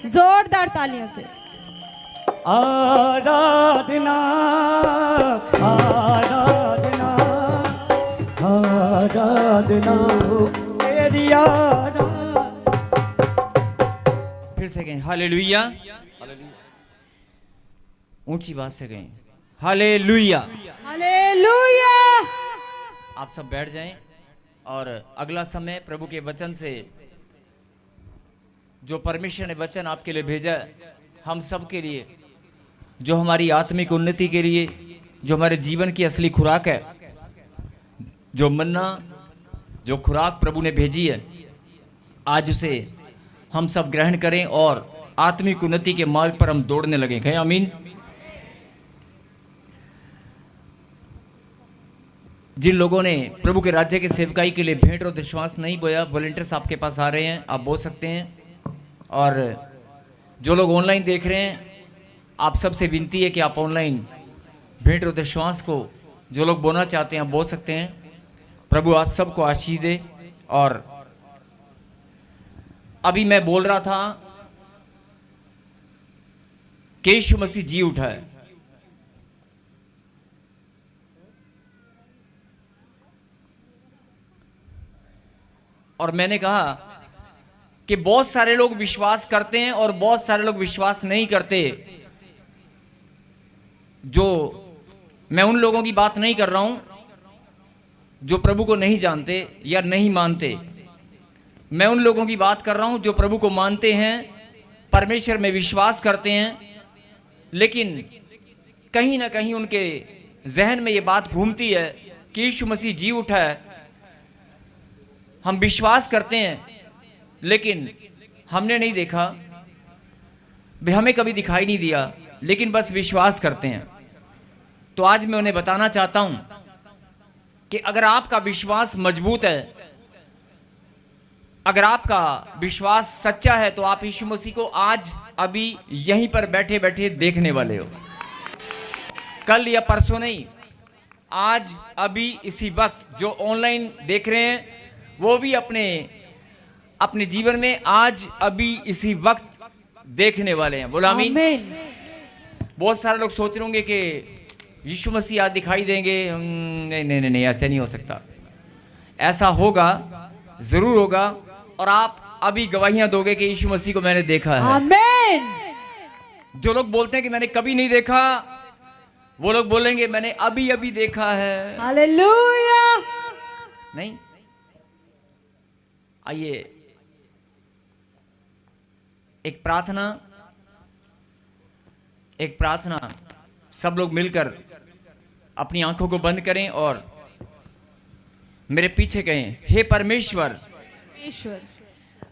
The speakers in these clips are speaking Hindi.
जोरदार तालियों से। आराधना आराधना आराधना तेरी आराधना। फिर से कहें हालेलुया। ऊंची बात से कहें हालेलुया। हालेलुया। आप सब बैठ जाएं और अगला समय प्रभु के वचन से, जो परमेश्वर ने वचन आपके लिए भेजा हम सब के लिए, जो हमारी आत्मिक उन्नति के लिए, जो हमारे जीवन की असली खुराक है, जो मन्ना, जो खुराक प्रभु ने भेजी है, आज उसे हम सब ग्रहण करें और आत्मिक उन्नति के मार्ग पर हम दौड़ने लगे। कहें आमीन। जिन लोगों ने प्रभु के राज्य के सेवकाई के लिए भेंट और विश्वास नहीं बोया, वॉलंटियर्स आपके पास आ रहे हैं, आप बो सकते हैं। और जो लोग ऑनलाइन देख रहे हैं, आप सबसे विनती है कि आप ऑनलाइन भेंट और विश्वास को जो लोग बोना चाहते हैं आप बो सकते हैं। प्रभु आप सबको आशीष दे। और अभी मैं बोल रहा था कि यीशु मसीह जी उठा है। और मैंने कहा कि बहुत सारे लोग विश्वास करते हैं और बहुत सारे लोग विश्वास नहीं करते। जो मैं उन लोगों की बात नहीं कर रहा हूं जो प्रभु को नहीं जानते या नहीं मानते। मैं उन लोगों की बात कर रहा हूं जो प्रभु को मानते हैं, परमेश्वर में विश्वास करते हैं, लेकिन कहीं ना कहीं उनके जहन में ये बात घूमती है कि यीशु मसीह जी उठा है। हम विश्वास करते हैं लेकिन हमने नहीं देखा, हमें कभी दिखाई नहीं दिया, लेकिन बस विश्वास करते हैं। तो आज मैं उन्हें बताना चाहता हूं कि अगर आपका विश्वास मजबूत है, अगर आपका विश्वास सच्चा है, तो आप यीशु मसीह को आज अभी यहीं पर बैठे बैठे देखने वाले हो। कल या परसों नहीं, आज अभी इसी वक्त। जो ऑनलाइन देख रहे हैं वो भी अपने जीवन में आज अभी इसी वक्त देखने वाले हैं। बोला आमीन। बहुत सारे लोग सोच रहे होंगे कि यीशु मसीह आज दिखाई देंगे। नहीं नहीं नहीं, ऐसे नहीं हो सकता। ऐसा होगा, जरूर होगा। और आप अभी गवाहियां दोगे कि यीशु मसीह को मैंने देखा है। आमीन। जो लोग बोलते हैं कि मैंने कभी नहीं देखा, वो लोग बोलेंगे मैंने अभी अभी देखा है। हालेलुया। नहीं, आइए एक प्रार्थना सब लोग मिलकर अपनी आंखों को बंद करें और मेरे पीछे कहें, हे परमेश्वर,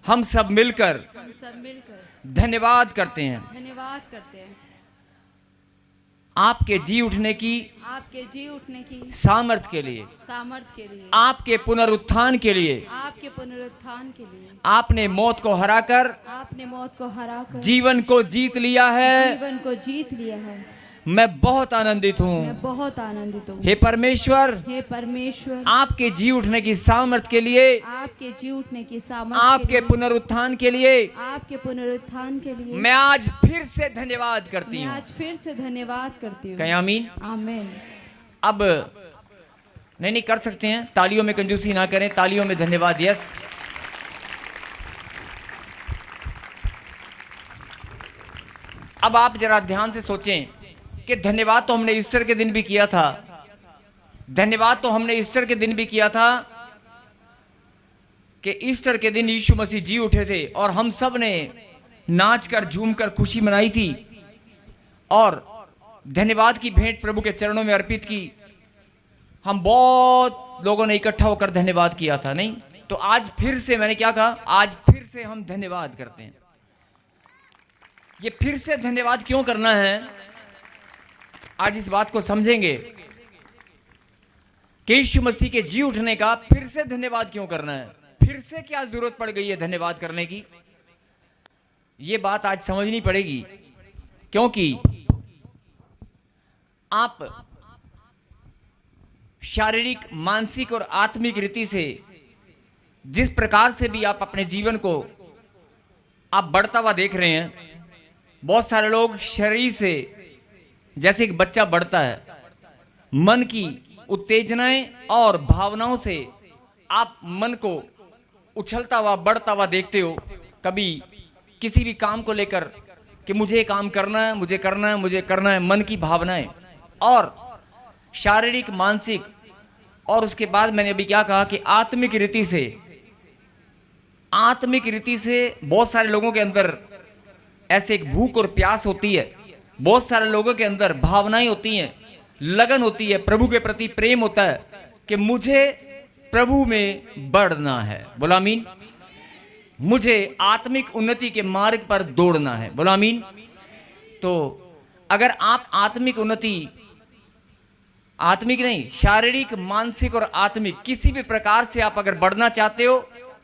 हम सब मिलकर धन्यवाद करते हैं आपके जी उठने की सामर्थ के लिए, आपके पुनरुत्थान के लिए। आपने मौत को हराकर जीवन को जीत लिया है। मैं बहुत आनंदित हूँ। हे परमेश्वर, आपके जी उठने की सामर्थ के लिए, आपके पुनरुत्थान के लिए मैं आज फिर से धन्यवाद करती हूँ। कहीं आमीन। अब नहीं कर सकते हैं, तालियों में कंजूसी ना करें, तालियों में धन्यवाद। यस, अब आप जरा ध्यान से सोचें कि धन्यवाद तो हमने ईस्टर के दिन भी किया था। धन्यवाद तो हमने ईस्टर के दिन भी किया था कि ईस्टर के दिन यीशु मसीह जी उठे थे और हम सब ने नाचकर झूमकर खुशी मनाई थी और धन्यवाद की भेंट प्रभु के चरणों में अर्पित की। हम बहुत लोगों ने इकट्ठा होकर धन्यवाद किया था। नहीं तो आज फिर से मैंने क्या कहा, आज फिर से हम धन्यवाद करते हैं। ये फिर से धन्यवाद क्यों करना है, आज इस बात को समझेंगे कि यीशु मसीह के जी उठने का फिर से धन्यवाद क्यों करना है, फिर से क्या जरूरत पड़ गई है धन्यवाद करने की। ये बात आज समझनी पड़ेगी, क्योंकि आप शारीरिक, मानसिक और आत्मिक रीति से जिस प्रकार से भी आप अपने जीवन को आप बढ़ता हुआ देख रहे हैं। बहुत सारे लोग शरीर से, जैसे एक बच्चा बढ़ता है, मन की उत्तेजनाएं और भावनाओं से आप मन को उछलता हुआ बढ़ता हुआ देखते हो। कभी किसी भी काम को लेकर कि मुझे ये काम करना है, मुझे करना है, मुझे करना है, मन की भावनाएं और शारीरिक, मानसिक, और उसके बाद मैंने अभी क्या कहा कि आत्मिक रीति से बहुत सारे लोगों के अंदर ऐसे एक भूख और प्यास होती है। बहुत सारे लोगों के अंदर भावनाएं होती हैं, लगन होती है, प्रभु के प्रति प्रेम होता है कि मुझे प्रभु में बढ़ना है। बोला आमीन। मुझे आत्मिक उन्नति के मार्ग पर दौड़ना है। बोला आमीन। तो अगर आप आत्मिक उन्नति, आत्मिक नहीं, शारीरिक, मानसिक और आत्मिक किसी भी प्रकार से आप अगर बढ़ना चाहते हो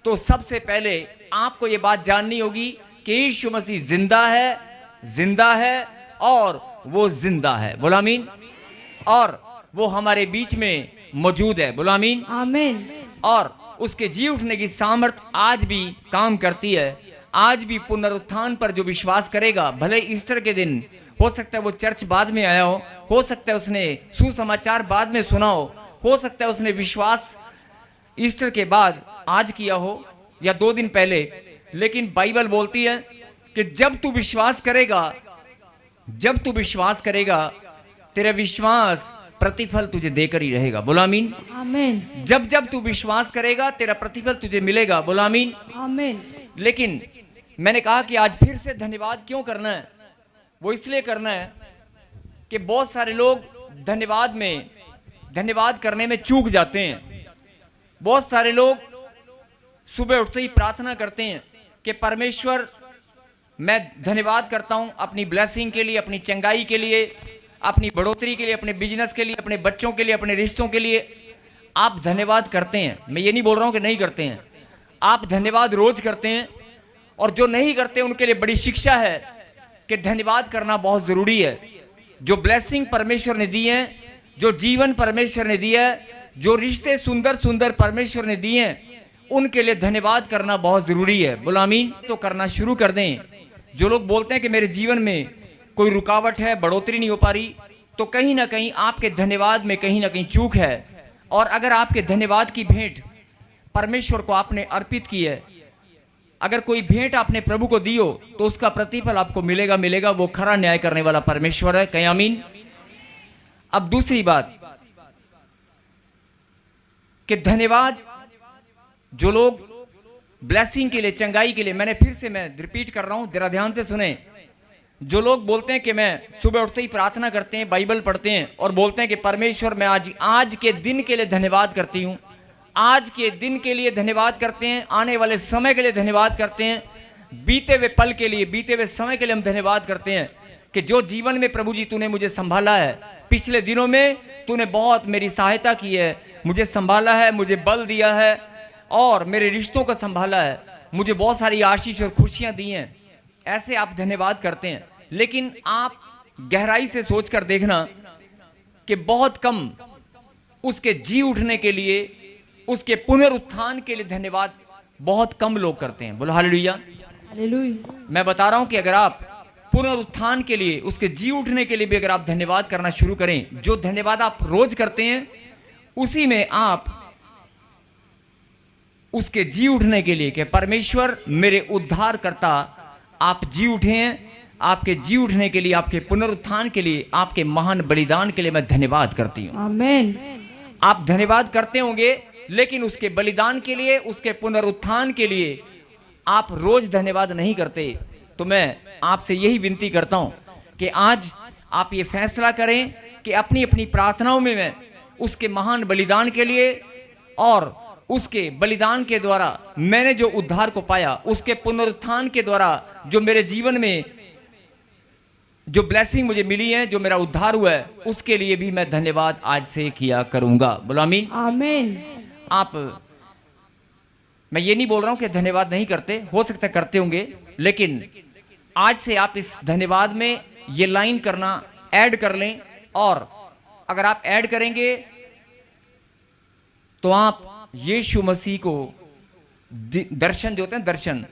तो सबसे पहले आपको यह बात जाननी होगी कि यीशु मसीह जिंदा है और वो जिंदा है। बोला आमीन। और वो हमारे बीच में मौजूद है। बोला आमीन। आमीन। और उसके जी उठने की सामर्थ आज भी काम करती है। आज भी पुनरुत्थान पर जो विश्वास करेगा, भले ईस्टर के दिन हो सकता है वो चर्च बाद में आया हो सकता है उसने सुसमाचार बाद में सुना हो सकता है उसने विश्वास ईस्टर के बाद आज किया हो या 2 दिन पहले, लेकिन बाइबल बोलती है कि जब तू विश्वास करेगा तेरा विश्वास प्रतिफल तुझे देकर ही रहेगा। बोला आमीन। आमीन। जब तू विश्वास करेगा तेरा प्रतिफल तुझे मिलेगा। बोला आमीन। आमीन। लेकिन मैंने कहा कि आज फिर से धन्यवाद क्यों करना है? वो इसलिए करना है कि बहुत सारे लोग धन्यवाद करने में चूक जाते हैं। बहुत सारे लोग सुबह उठते ही प्रार्थना करते हैं कि परमेश्वर, मैं धन्यवाद करता हूं अपनी ब्लेसिंग के लिए, अपनी चंगाई के लिए, अपनी बढ़ोतरी के लिए, अपने बिजनेस के लिए, अपने बच्चों के लिए, अपने रिश्तों के लिए। आप धन्यवाद करते हैं, मैं ये नहीं बोल रहा हूं कि नहीं करते हैं, आप धन्यवाद रोज करते हैं। और जो नहीं करते उनके लिए बड़ी शिक्षा है कि धन्यवाद करना बहुत जरूरी है। जो ब्लेसिंग परमेश्वर ने दी है, जो जीवन परमेश्वर ने दिया है, जो रिश्ते सुंदर सुंदर परमेश्वर ने दिए हैं, उनके लिए धन्यवाद करना बहुत जरूरी है। बोला आमीन। तो करना शुरू कर दें। जो लोग बोलते हैं कि मेरे जीवन में कोई रुकावट है, बढ़ोतरी नहीं हो पा रही, तो कहीं ना कहीं आपके धन्यवाद में कहीं ना कहीं चूक है। और अगर आपके धन्यवाद की भेंट परमेश्वर को आपने अर्पित की है, अगर कोई भेंट आपने प्रभु को दी हो, तो उसका प्रतिफल आपको मिलेगा। वो खरा न्याय करने वाला परमेश्वर है। कहीं आमीन। अब दूसरी बात कि धन्यवाद, जो लोग ब्लेसिंग के लिए, चंगाई के लिए, मैं रिपीट कर रहा हूं, जरा ध्यान से सुने। जो लोग बोलते हैं कि मैं सुबह उठते ही प्रार्थना करते हैं, बाइबल पढ़ते हैं और बोलते हैं कि परमेश्वर मैं आज के दिन के लिए धन्यवाद करती हूं, आज के दिन के लिए धन्यवाद करते हैं, आने वाले समय के लिए धन्यवाद करते हैं, बीते हुए पल के लिए, बीते हुए समय के लिए हम धन्यवाद करते हैं कि जो जीवन में प्रभु जी तूने मुझे संभाला है, पिछले दिनों में तूने बहुत मेरी सहायता की है, मुझे संभाला है, मुझे बल दिया है और मेरे रिश्तों को संभाला है, मुझे बहुत सारी आशीष और खुशियां दी हैं। ऐसे आप धन्यवाद करते हैं। लेकिन आप गहराई से सोचकर देखना कि बहुत कम उसके जी उठने के लिए, उसके पुनरुत्थान के लिए धन्यवाद बहुत कम लोग करते हैं। बोलो हालेलुया। हालेलुया। मैं बता रहा हूं कि अगर आप पुनरुत्थान के लिए, उसके जी उठने के लिए भी अगर आप धन्यवाद करना शुरू करें, जो धन्यवाद आप रोज करते हैं उसी में आप उसके जी उठने के लिए कि परमेश्वर मेरे उद्धार करता, आप जी उठे हैं, आपके जी उठने के लिए, आपके पुनरुत्थान के लिए, आपके महान बलिदान के लिए मैं धन्यवाद करती हूं। आमीन। आप धन्यवाद करते होंगे, लेकिन उसके बलिदान के लिए, उसके पुनरुत्थान के लिए आप रोज धन्यवाद नहीं करते। तो मैं आपसे यही विनती करता हूं कि आज आप ये फैसला करें कि अपनी अपनी प्रार्थनाओं में मैं उसके महान बलिदान के लिए और उसके बलिदान के द्वारा मैंने जो उद्धार को पाया, उसके पुनरुत्थान के द्वारा जो मेरे जीवन में जो ब्लेसिंग मुझे मिली है, जो मेरा उद्धार हुआ है, उसके लिए भी मैं धन्यवाद आज से किया करूंगा। बोलो आमीन। आमीन। आप, मैं ये नहीं बोल रहा हूं कि धन्यवाद नहीं करते, हो सकता है करते होंगे, लेकिन आज से आप इस धन्यवाद में ये लाइन करना ऐड कर लें। और अगर आप ऐड करेंगे तो आप यीशु मसीह को दर्शन जो होते हैं, दर्शन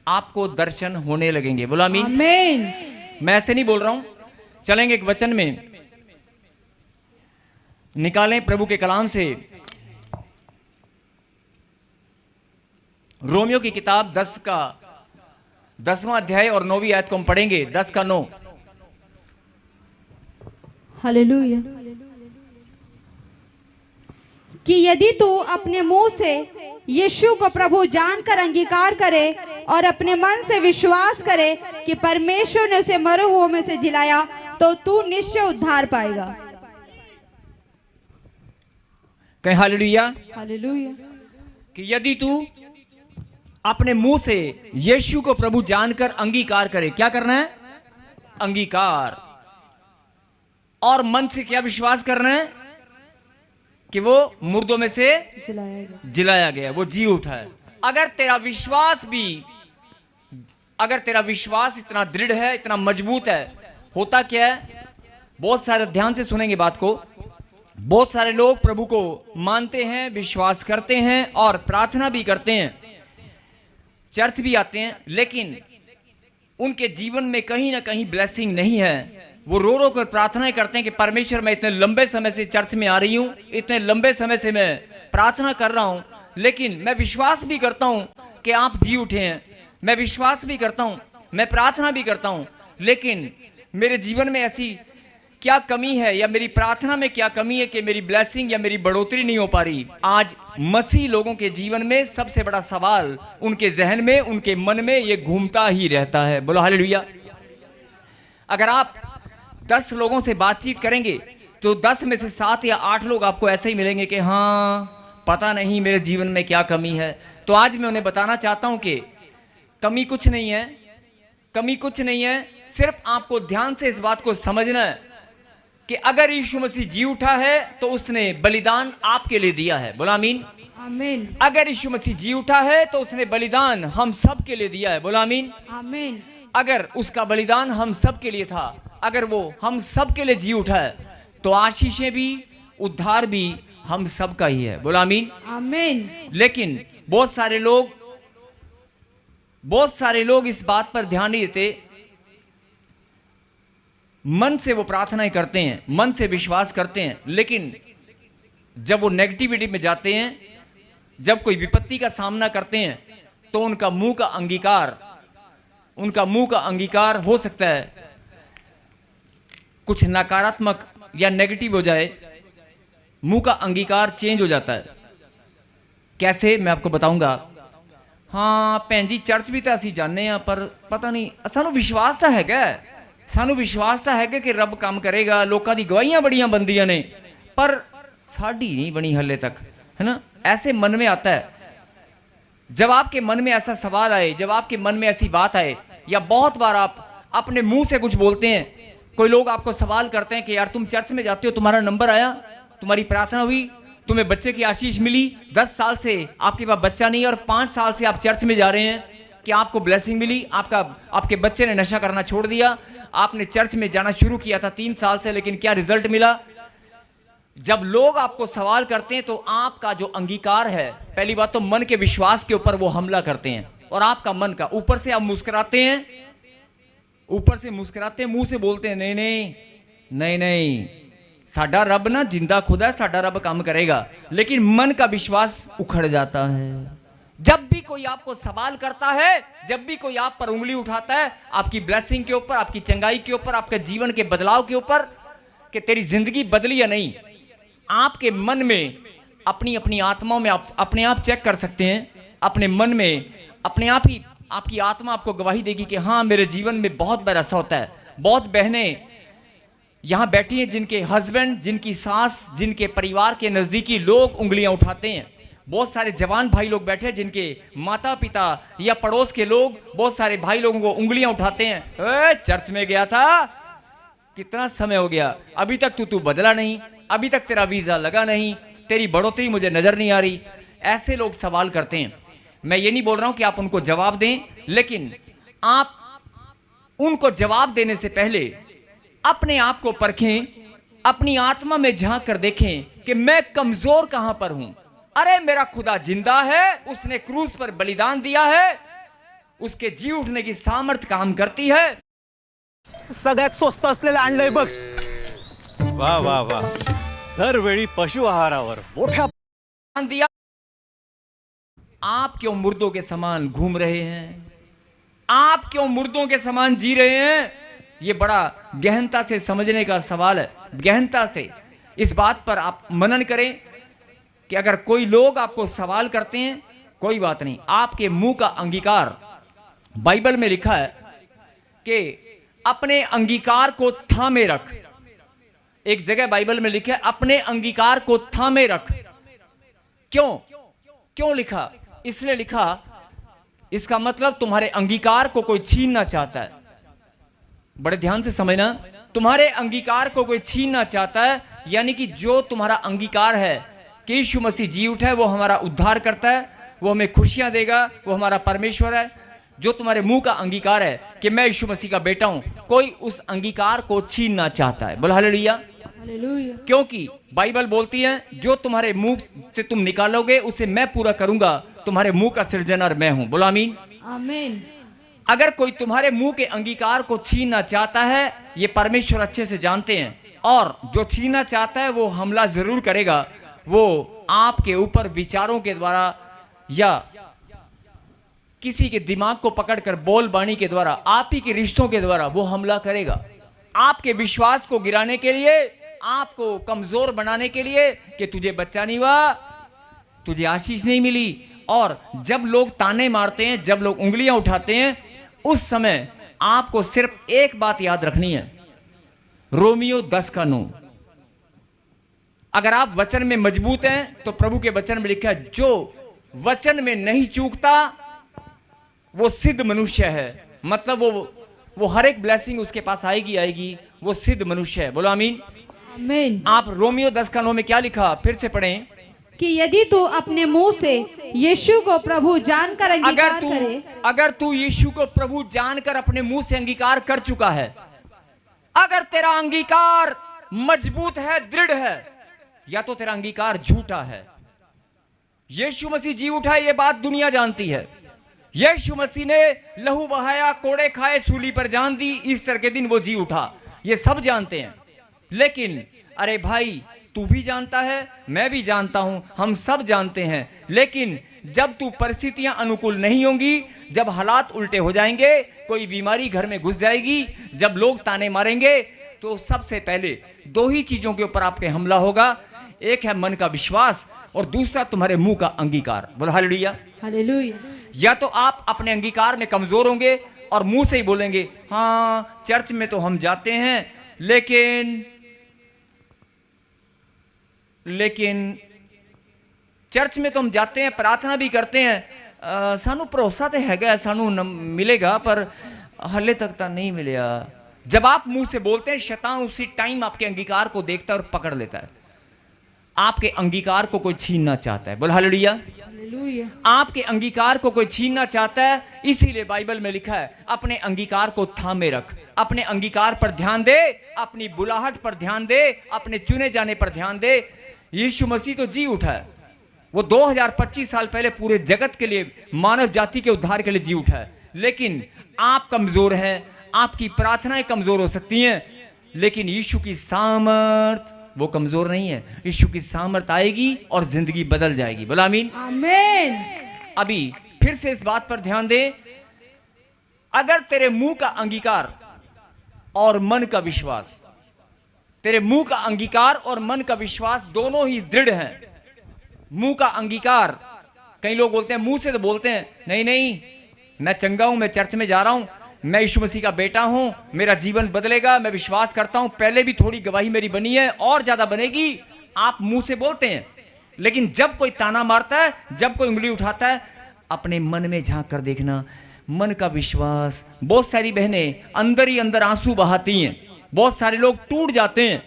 आपको दर्शन होने लगेंगे। बोला आमीन। आमीन। मैं ऐसे नहीं बोल रहा हूं, चलेंगे एक वचन में, निकालें प्रभु के कलाम से रोमियो की किताब 10वां अध्याय और 9वीं आयत को हम पढ़ेंगे। 10 का 9। हालेलुया। कि यदि तू अपने मुंह से यीशु को प्रभु जानकर अंगीकार करे और अपने मन से विश्वास करे कि परमेश्वर ने उसे मरे हुओं में से जिलाया, तो तू निश्चय उद्धार पाएगा। कहीं हालेलुया। हालेलुया। कि यदि तू अपने मुंह से यीशु को प्रभु जानकर अंगीकार करे, क्या करना है? अंगीकार। और मन से क्या विश्वास करना है? कि वो मुर्दों में से जिलाया गया, वो जी उठा है। अगर तेरा विश्वास इतना दृढ़ है, इतना मजबूत है, होता क्या है? बहुत सारे, ध्यान से सुनेंगे बात को, बहुत सारे लोग प्रभु को मानते हैं, विश्वास करते हैं और प्रार्थना भी करते हैं, चर्च भी आते हैं, लेकिन उनके जीवन में कहीं ना कहीं ब्लेसिंग नहीं है। वो रो रो कर प्रार्थनाएं करते हैं कि परमेश्वर, मैं इतने लंबे समय से चर्च में आ रही हूं, इतने लंबे समय से मैं प्रार्थना कर रहा हूं, लेकिन मैं विश्वास भी करता हूं कि आप जी उठे हैं, मैं विश्वास भी करता हूं, मैं प्रार्थना भी करता हूं, लेकिन मेरे जीवन में ऐसी क्या कमी है या मेरी प्रार्थना में क्या कमी है कि मेरी ब्लेसिंग या मेरी बढ़ोतरी नहीं हो पा रही। आज मसीह लोगों के जीवन में सबसे बड़ा सवाल उनके जहन में, उनके मन में ये घूमता ही रहता है। बोलो हालेलुया। अगर आप 10 लोगों से बातचीत करेंगे तो 10 में से 7 या 8 लोग आपको ऐसे ही मिलेंगे कि हाँ, पता नहीं मेरे जीवन में क्या कमी है। तो आज मैं उन्हें बताना चाहता हूं कि कमी कुछ नहीं है, कमी कुछ नहीं है। सिर्फ आपको ध्यान से इस बात को समझना है कि अगर यीशु मसीह जी उठा है तो उसने बलिदान आपके लिए दिया है। बोला आमीन। आमीन। अगर यीशु मसीह जी उठा है तो उसने बलिदान हम सब के लिए दिया है। बोला आमीन। आमीन। अगर उसका बलिदान हम सब के लिए था, अगर वो हम सब के लिए जी उठा है, तो आशीषें भी, उद्धार भी हम सब का ही है। बोला आमीन। आमीन। लेकिन बहुत सारे लोग इस बात पर ध्यान नहीं देते। मन से वो प्रार्थनाएं करते हैं, मन से विश्वास करते हैं, लेकिन जब वो नेगेटिविटी में जाते हैं, जब कोई विपत्ति का सामना करते हैं, तो उनका मुंह का अंगीकार हो सकता है कुछ नकारात्मक या नेगेटिव हो जाए। मुंह का अंगीकार चेंज हो जाता है। कैसे, मैं आपको बताऊंगा। हाँ भैन जी, चर्च भी तो असी जाने हैं, पर पता नहीं सानू विश्वास तो है, सानू विश्वास तो है कि रब काम करेगा, लोगों की गवाहियां बड़ियां बनदियां ने, पर साड़ी नहीं बनी हले तक, है ना। ऐसे मन में आता है। जब आपके मन में ऐसा सवाल आए, जब आपके मन में ऐसी बात आए, या बहुत बार आप अपने मुंह से कुछ बोलते हैं, कोई लोग आपको सवाल करते हैं कि यार तुम चर्च में जाते हो, तुम्हारा नंबर आया, तुम्हारी प्रार्थना हुई, तुम्हें बच्चे की आशीष मिली, 10 साल से आपके पास बच्चा नहीं और 5 साल से आप चर्च में जा रहे हैं कि आपको ब्लेसिंग मिली, आपके बच्चे ने नशा करना छोड़ दिया, आपने चर्च में जाना शुरू किया था 3 साल से, लेकिन क्या रिजल्ट मिला। जब लोग आपको सवाल करते हैं तो आपका जो अंगीकार है, पहली बात तो मन के विश्वास के ऊपर वो हमला करते हैं, और आपका मन का, ऊपर से आप मुस्कुराते हैं, मुंह से बोलते हैं नहीं, साडा रब ना जिंदा खुदा है, साडा रब काम करेगा, लेकिन मन का विश्वास उखड़ जाता है। जब भी कोई आपको सवाल करता है, जब भी कोई आप पर उंगली उठाता है, आपकी ब्लेसिंग के ऊपर, आपकी चंगाई के ऊपर, आपके जीवन के बदलाव के ऊपर, कि तेरी जिंदगी बदली या नहीं, आपके मन में, अपनी आत्माओं में आप अपने आप चेक कर सकते हैं। अपने मन में अपने आप ही आपकी आत्मा आपको गवाही देगी कि हाँ, मेरे जीवन में बहुत बार ऐसा होता है। बहुत बहनें यहां बैठी हैं जिनके हस्बैंड, जिनकी सास, जिनके परिवार के नजदीकी लोग उंगलियां उठाते हैं। बहुत सारे जवान भाई लोग बैठे हैं जिनके माता पिता या पड़ोस के लोग बहुत सारे भाई लोगों को उंगलियां उठाते हैं। चर्च में गया था, कितना समय हो गया, अभी तक तू बदला नहीं, अभी तक तेरा वीजा लगा नहीं, तेरी बढ़ोतरी मुझे नजर नहीं आ रही। ऐसे लोग सवाल करते हैं। मैं ये नहीं बोल रहा हूं कि आप उनको जवाब दें, लेकिन आप उनको जवाब देने से पहले अपने आप को परखें, अपनी आत्मा में झांक कर देखें कि मैं कमजोर कहां पर हूं। अरे मेरा खुदा जिंदा है, उसने क्रूस पर बलिदान दिया है, उसके जी उठने की सामर्थ्य काम करती है। सगळ्यात स्वस्त असलेलं आणलंय बघ. वा वा वा, दरवेळी पशु आहारावर मोठ्या ध्यान दिया। आप क्यों मुर्दों के समान घूम रहे हैं? आप क्यों मुर्दों के समान जी रहे हैं? ये बड़ा गहनता से समझने का सवाल है। गहनता से इस बात पर आप मनन करें कि अगर कोई लोग आपको सवाल करते हैं, कोई बात नहीं, आपके मुंह का अंगीकार, बाइबल में लिखा है कि अपने अंगीकार को थामे रख। एक जगह बाइबल में लिखा है अपने अंगीकार को थामे रख। क्यों लिखा? इसलिए लिखा, इसका मतलब तुम्हारे अंगीकार को कोई छीनना चाहता है। बड़े ध्यान से समझना, तुम्हारे अंगीकार को कोई छीनना चाहता है, यानी कि जो तुम्हारा अंगीकार है कि यीशु मसीह जी उठा है, वो हमारा उद्धार करता है, वो हमें खुशियां देगा, वो हमारा परमेश्वर है। जो तुम्हारे मुंह का अंगीकार है कि मैं यीशु मसीह का बेटा हूं, कोई उस अंगीकार को छीनना चाहता है। बोलो हालेलुया। हालेलुया। क्योंकि बाइबल बोलती है जो तुम्हारे मुंह से तुम निकालोगे उसे मैं पूरा करूंगा। तुम्हारे मुंह का सृजनहार मैं हूं। बोलो आमीन। आमीन। अगर कोई तुम्हारे मुंह के अंगीकार को छीनना चाहता है, ये परमेश्वर अच्छे से जानते हैं, और जो छीनना चाहता है वो हमला जरूर करेगा। वो आपके ऊपर विचारों के द्वारा या किसी के दिमाग को पकड़कर बोल बाणी के द्वारा, आप ही के रिश्तों के द्वारा वो हमला करेगा। आपके विश्वास को गिराने के लिए, आपको कमजोर बनाने के लिए कि तुझे बच्चा नहीं हुआ, तुझे आशीष नहीं मिली। और जब लोग ताने मारते हैं, जब लोग उंगलियां उठाते हैं, उस समय आपको सिर्फ एक बात याद रखनी है, रोमियो 10:9। अगर आप वचन में मजबूत हैं तो प्रभु के वचन में लिखा है जो वचन में नहीं चूकता वो सिद्ध मनुष्य है। मतलब वो हर एक ब्लेसिंग उसके पास आएगी, वो सिद्ध मनुष्य है। बोलो आमीन। आमीन। आप रोमियो 10:9 में क्या लिखा, फिर से पढ़ें कि यदि तू अपने मुंह से यीशु को प्रभु जानकर अंगीकार करे, अगर तू यीशु को प्रभु जानकर अपने मुंह से अंगीकार कर चुका है, अगर तेरा अंगीकार मजबूत है, दृढ़ है, या तो तेरा अंगीकार झूठा है। यीशु मसीह जी उठा है, ये बात दुनिया जानती है। यीशु मसीह ने लहू बहाया, कोड़े खाए, सूली पर जान दी, ईस्टर के दिन वो जी उठा, ये सब जानते हैं। लेकिन अरे भाई, तू भी जानता है, मैं भी जानता हूं, हम सब जानते हैं। लेकिन जब तू परिस्थितियां अनुकूल नहीं होंगी, जब हालात उल्टे हो जाएंगे, कोई बीमारी घर में घुस जाएगी, जब लोग ताने मारेंगे, तो सबसे पहले दो ही चीजों के ऊपर आपके हमला होगा। एक है मन का विश्वास और दूसरा तुम्हारे मुंह का अंगीकार। बोलो हालेलुया। हालेलुया। या तो आप अपने अंगीकार में कमजोर होंगे और मुंह से ही बोलेंगे, हाँ चर्च में तो हम जाते हैं, लेकिन चर्च में तो हम जाते हैं, प्रार्थना भी करते हैं, सानू भरोसा तो हैगा, सानू मिलेगा, पर हले तक तो नहीं मिलेगा। जब आप मुंह से बोलते हैं, शैतान उसी टाइम आपके अंगीकार को देखता है और पकड़ लेता है। आपके अंगीकार को कोई छीनना चाहता है। बोल हालेलुया। हालेलुया। आपके अंगीकार को कोई छीनना चाहता है, इसीलिए बाइबल में लिखा है अपने अंगीकार को थामे रख। अपने अंगीकार पर ध्यान दे, अपनी बुलाहट पर ध्यान दे, अपने चुने जाने पर ध्यान दे। यीशु मसीह तो जी उठा है, वो 2025 साल पहले पूरे जगत के लिए, मानव जाति के उद्धार के लिए जी उठा है। लेकिन आप कमजोर हैं, आपकी प्रार्थनाएं कमजोर हो सकती हैं, लेकिन यीशु की सामर्थ वो कमजोर नहीं है। यीशु की सामर्थ आएगी और जिंदगी बदल जाएगी। बोला आमीन। आमीन। अभी फिर से इस बात पर ध्यान दे, अगर तेरे मुंह का अंगीकार और मन का विश्वास, तेरे मुंह का अंगीकार और मन का विश्वास दोनों ही दृढ़ हैं। मुंह का अंगीकार, कई लोग बोलते हैं, मुंह से तो बोलते हैं, नहीं मैं चंगा हूं, मैं चर्च में जा रहा हूं, मैं यीशु मसीह का बेटा हूं, मेरा जीवन बदलेगा, मैं विश्वास करता हूं, पहले भी थोड़ी गवाही मेरी बनी है और ज्यादा बनेगी। आप मुंह से बोलते हैं, लेकिन जब कोई ताना मारता है, जब कोई उंगली उठाता है, अपने मन में झांक कर देखना, मन का विश्वास। बहुत सारी बहनें अंदर ही अंदर आंसू बहाती हैं, बहुत सारे लोग टूट जाते हैं,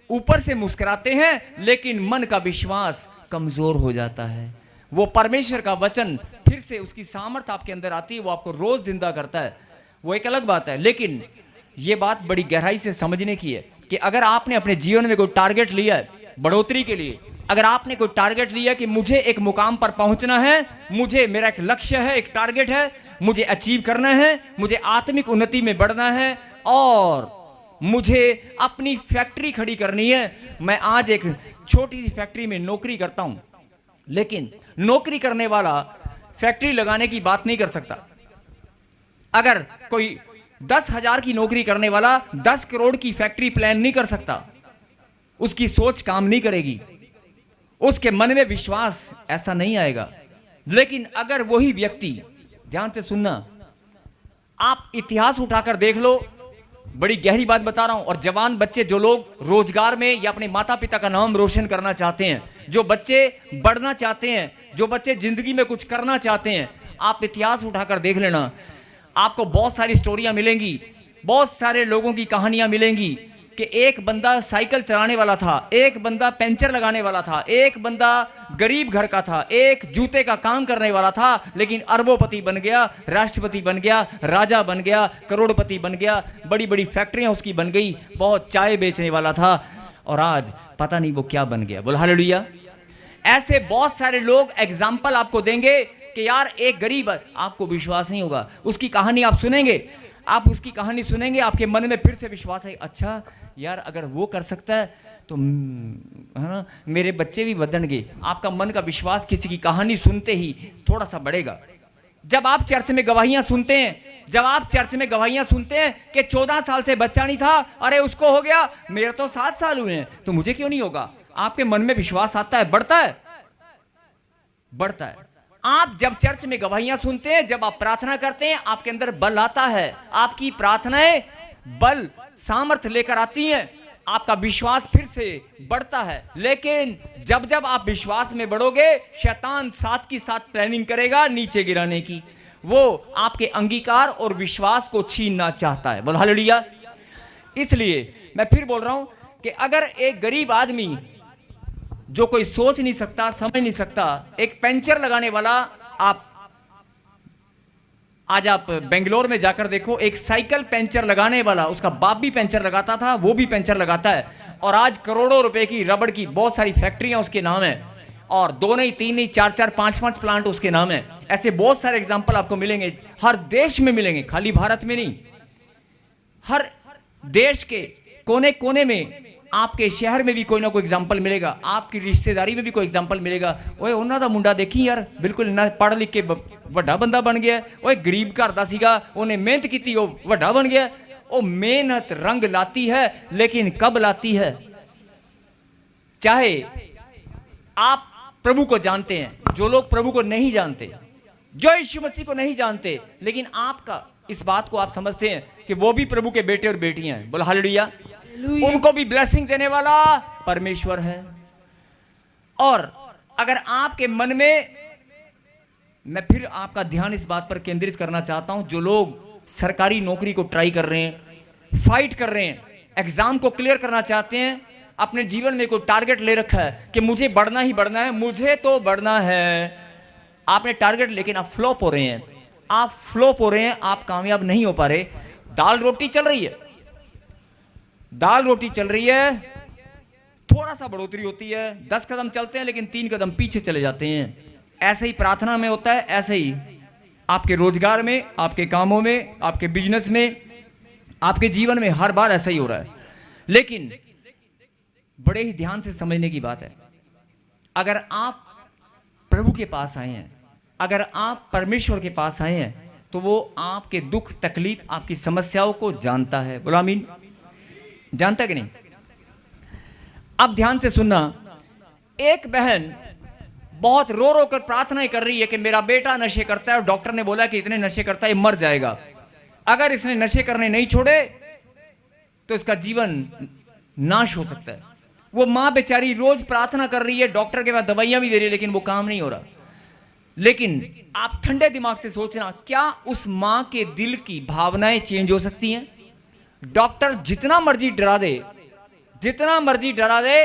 ऊपर से मुस्कुराते हैं, लेकिन मन का विश्वास कमजोर हो जाता है। वो परमेश्वर का वचन फिर से उसकी सामर्थ आपके अंदर आती है, वो आपको रोज जिंदा करता है, वो एक अलग बात है। लेकिन ये बात बड़ी गहराई से समझने की है कि अगर आपने अपने जीवन में कोई टारगेट लिया है बढ़ोतरी के लिए, अगर आपने कोई टारगेट लिया कि मुझे एक मुकाम पर पहुंचना है, मुझे, मेरा एक लक्ष्य है, एक टारगेट है, मुझे अचीव करना है, मुझे आत्मिक उन्नति में बढ़ना है और मुझे अपनी फैक्ट्री खड़ी करनी है। मैं आज एक छोटी सी फैक्ट्री में नौकरी करता हूं, लेकिन नौकरी करने वाला फैक्ट्री लगाने की बात नहीं कर सकता। अगर कोई 10,000 की नौकरी करने वाला 10 करोड़ की फैक्ट्री प्लान नहीं कर सकता, उसकी सोच काम नहीं करेगी, उसके मन में विश्वास ऐसा नहीं आएगा। लेकिन अगर वही व्यक्ति, ध्यान से सुनना, आप इतिहास उठाकर देख लो, बड़ी गहरी बात बता रहा हूं। और जवान बच्चे जो लोग रोजगार में या अपने माता पिता का नाम रोशन करना चाहते हैं, जो बच्चे बढ़ना चाहते हैं, जो बच्चे जिंदगी में कुछ करना चाहते हैं, आप इतिहास उठाकर देख लेना, आपको बहुत सारी स्टोरियां मिलेंगी, बहुत सारे लोगों की कहानियां मिलेंगी कि एक बंदा साइकिल चलाने वाला था, एक बंदा पेंचर लगाने वाला था, एक बंदा गरीब घर का था, एक जूते का काम करने वाला था, लेकिन अरबोपति बन गया, राष्ट्रपति बन गया, राजा बन गया, करोड़पति बन गया, बड़ी बड़ी फैक्ट्रियां उसकी बन गई, बहुत चाय बेचने वाला था और आज पता नहीं वो क्या बन गया। बोल हालेलुया। ऐसे बहुत सारे लोग एग्जाम्पल आपको देंगे कि यार एक गरीब, आपको विश्वास नहीं होगा, उसकी कहानी आप सुनेंगे, आप उसकी कहानी सुनेंगे, आपके मन में फिर से विश्वास है, अच्छा यार अगर वो कर सकता है तो है ना, मेरे बच्चे भी बदलेंगे। आपका मन का विश्वास किसी की कहानी सुनते ही थोड़ा सा बढ़ेगा। जब आप चर्च में गवाहियां सुनते हैं, जब आप चर्च में गवाहियां सुनते हैं कि 14 साल से बच्चा नहीं था, अरे उसको हो गया, मेरे तो 7 साल हुए हैं तो मुझे क्यों नहीं होगा, आपके मन में विश्वास आता है, बढ़ता है, बढ़ता है। आप जब चर्च में गवाहियां सुनते हैं, जब आप प्रार्थना करते हैं, आपके अंदर बल आता है, आपकी प्रार्थनाएं बल सामर्थ्य लेकर आती हैं, आपका विश्वास फिर से बढ़ता है। लेकिन जब जब आप विश्वास में बढ़ोगे, शैतान साथ की साथ प्लानिंग करेगा नीचे गिराने की। वो आपके अंगीकार और विश्वास को छीनना चाहता है। बोल हालेलुया। इसलिए मैं फिर बोल रहा हूं कि अगर एक गरीब आदमी जो कोई सोच नहीं सकता, समझ नहीं सकता, एक पेंचर लगाने वाला, आज आप बेंगलोर में जाकर देखो, एक साइकिल पेंचर लगाने वाला, उसका बाप भी पेंचर लगाता था, वो भी पेंचर लगाता है, और आज करोड़ों रुपए की रबड़ की बहुत सारी फैक्ट्रियां उसके नाम है, और 2 नहीं 3 नहीं 4 5 प्लांट उसके नाम है। ऐसे बहुत सारे एग्जाम्पल आपको मिलेंगे, हर देश में मिलेंगे, खाली भारत में नहीं, हर देश के कोने कोने में, आपके शहर में भी कोई ना कोई एग्जाम्पल मिलेगा, आपकी रिश्तेदारी में भी कोई एग्जाम्पल मिलेगा। ओए उन्होंने दा मुंडा देखी यार, बिल्कुल ना पढ़ लिख के ਵੱਡਾ ਬੰਦਾ ਬਣ ਗਿਆ, ओए गरीब घर ਦਾ ਸੀਗਾ, ਉਹਨੇ ਮਿਹਨਤ ਕੀਤੀ, ਉਹ ਵੱਡਾ ਬਣ ਗਿਆ। ਉਹ मेहनत रंग लाती है, लेकिन कब लाती है? चाहे आप प्रभु को जानते हैं, जो लोग प्रभु को नहीं जानते, जो यीशु मसीह को नहीं जानते, लेकिन आपका इस बात को आप समझते हैं कि वो भी प्रभु के बेटे और बेटियां हैं। बोल हालेलुया। उनको भी ब्लेसिंग देने वाला परमेश्वर है। और अगर आपके मन में, मैं फिर आपका ध्यान इस बात पर केंद्रित करना चाहता हूं, जो लोग सरकारी नौकरी को ट्राई कर रहे हैं, फाइट कर रहे हैं, एग्जाम को क्लियर करना चाहते हैं, अपने जीवन में कोई टारगेट ले रखा है कि मुझे बढ़ना ही बढ़ना है, मुझे तो बढ़ना है, आपने टारगेट, लेकिन आप फ्लॉप हो रहे हैं, आप फ्लॉप हो रहे हैं, आप कामयाब नहीं हो पा रहे। दाल रोटी चल रही है, दाल रोटी चल रही है, थोड़ा सा बढ़ोतरी होती है, 10 कदम चलते हैं लेकिन 3 कदम पीछे चले जाते हैं। ऐसे ही प्रार्थना में होता है, ऐसे ही आपके रोजगार में, आपके कामों में, आपके बिजनेस में, आपके जीवन में हर बार ऐसा ही हो रहा है। लेकिन बड़े ही ध्यान से समझने की बात है, अगर आप प्रभु के पास आए हैं, अगर आप परमेश्वर के पास आए हैं, तो वो आपके दुख तकलीफ, आपकी समस्याओं को जानता है। बोलो आमीन। जानता कि नहीं? अब ध्यान से सुनना, एक बहन बहुत रो रो कर प्रार्थना कर रही है कि मेरा बेटा नशे करता है और डॉक्टर ने बोला कि इतने नशे करता है, मर जाएगा, अगर इसने नशे करने नहीं छोड़े तो इसका जीवन नाश हो सकता है। वो मां बेचारी रोज प्रार्थना कर रही है, डॉक्टर के बाद दवाइयां भी दे रही है, लेकिन वो काम नहीं हो रहा। लेकिन आप ठंडे दिमाग से सोचना, क्या उस मां के दिल की भावनाएं चेंज हो सकती हैं? डॉक्टर जितना मर्जी डरा दे, जितना मर्जी डरा दे,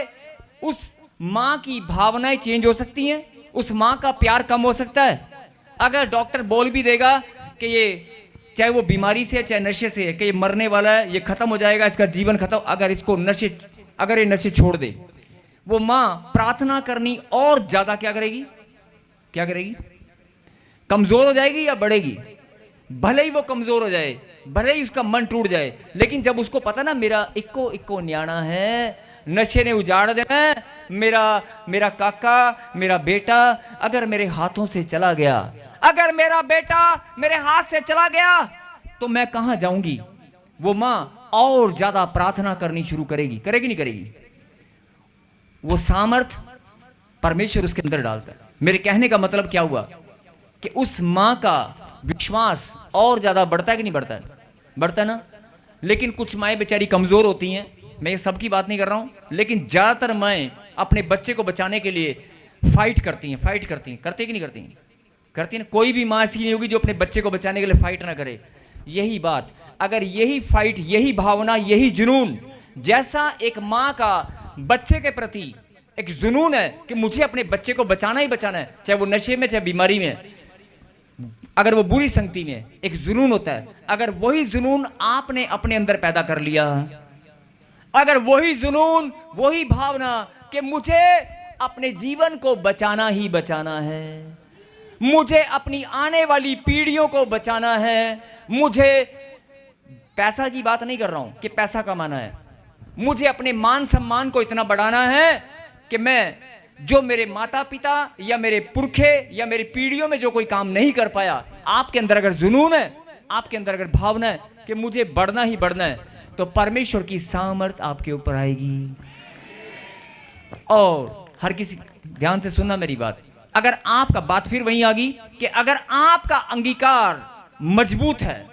उस मां की भावनाएं चेंज हो सकती हैं, उस मां का प्यार कम हो सकता है। अगर डॉक्टर बोल भी देगा कि ये चाहे वो बीमारी से है चाहे नशे से है, कि ये मरने वाला है, ये खत्म हो जाएगा, इसका जीवन खत्म, अगर इसको नशे, अगर ये नशे छोड़ दे, वो मां प्रार्थना करनी और ज्यादा क्या करेगी? क्या करेगी? कमजोर हो जाएगी या बढ़ेगी? भले ही वो कमजोर हो जाए, भले ही उसका मन टूट जाए, लेकिन जब उसको पता ना मेरा इक्को इक्को न्याणा है, नशे ने उजाड़ देना है, मेरा काका, मेरा बेटा अगर मेरे हाथों से चला गया, अगर मेरा बेटा मेरे हाथ से चला गया तो मैं कहां जाऊंगी। वो मां और ज्यादा प्रार्थना करनी शुरू करेगी, करेगी नहीं करेगी। वो सामर्थ परमेश्वर उसके अंदर डालता है। मेरे कहने का मतलब क्या हुआ कि उस मां का विश्वास और ज्यादा बढ़ता है कि नहीं बढ़ता है? बढ़ता है ना। लेकिन कुछ माएँ बेचारी कमजोर होती हैं, मैं ये सबकी बात नहीं कर रहा हूं, लेकिन ज्यादातर माएँ अपने बच्चे को बचाने के लिए फाइट करती हैं, करती हैं कि नहीं करती हैं? करती है ना। कोई भी माँ ऐसी नहीं होगी जो अपने बच्चे को बचाने के लिए फाइट ना करे। यही बात, अगर यही फाइट, यही भावना, यही जुनून जैसा एक माँ का बच्चे के प्रति एक जुनून है कि मुझे अपने बच्चे को बचाना ही बचाना है, चाहे वो नशे में, चाहे बीमारी में, अगर वो बुरी संगति में, एक जुनून होता है। अगर वही जुनून आपने अपने अंदर पैदा कर लिया, अगर वही जुनून, वही भावना कि मुझे अपने जीवन को बचाना ही बचाना है, मुझे अपनी आने वाली पीढ़ियों को बचाना है, मुझे पैसा की बात नहीं कर रहा हूं कि पैसा कमाना है, मुझे अपने मान सम्मान को इतना बढ़ाना है कि मैं जो मेरे माता पिता या मेरे पुरखे या मेरी पीढ़ियों में जो कोई काम नहीं कर पाया, आपके अंदर अगर जुनून है, आपके अंदर अगर भावना है कि मुझे बढ़ना ही बढ़ना है, तो परमेश्वर की सामर्थ आपके ऊपर आएगी। और हर किसी ध्यान से सुनना मेरी बात, अगर आपका बात फिर वहीं आ गई कि अगर आपका अंगीकार मजबूत है,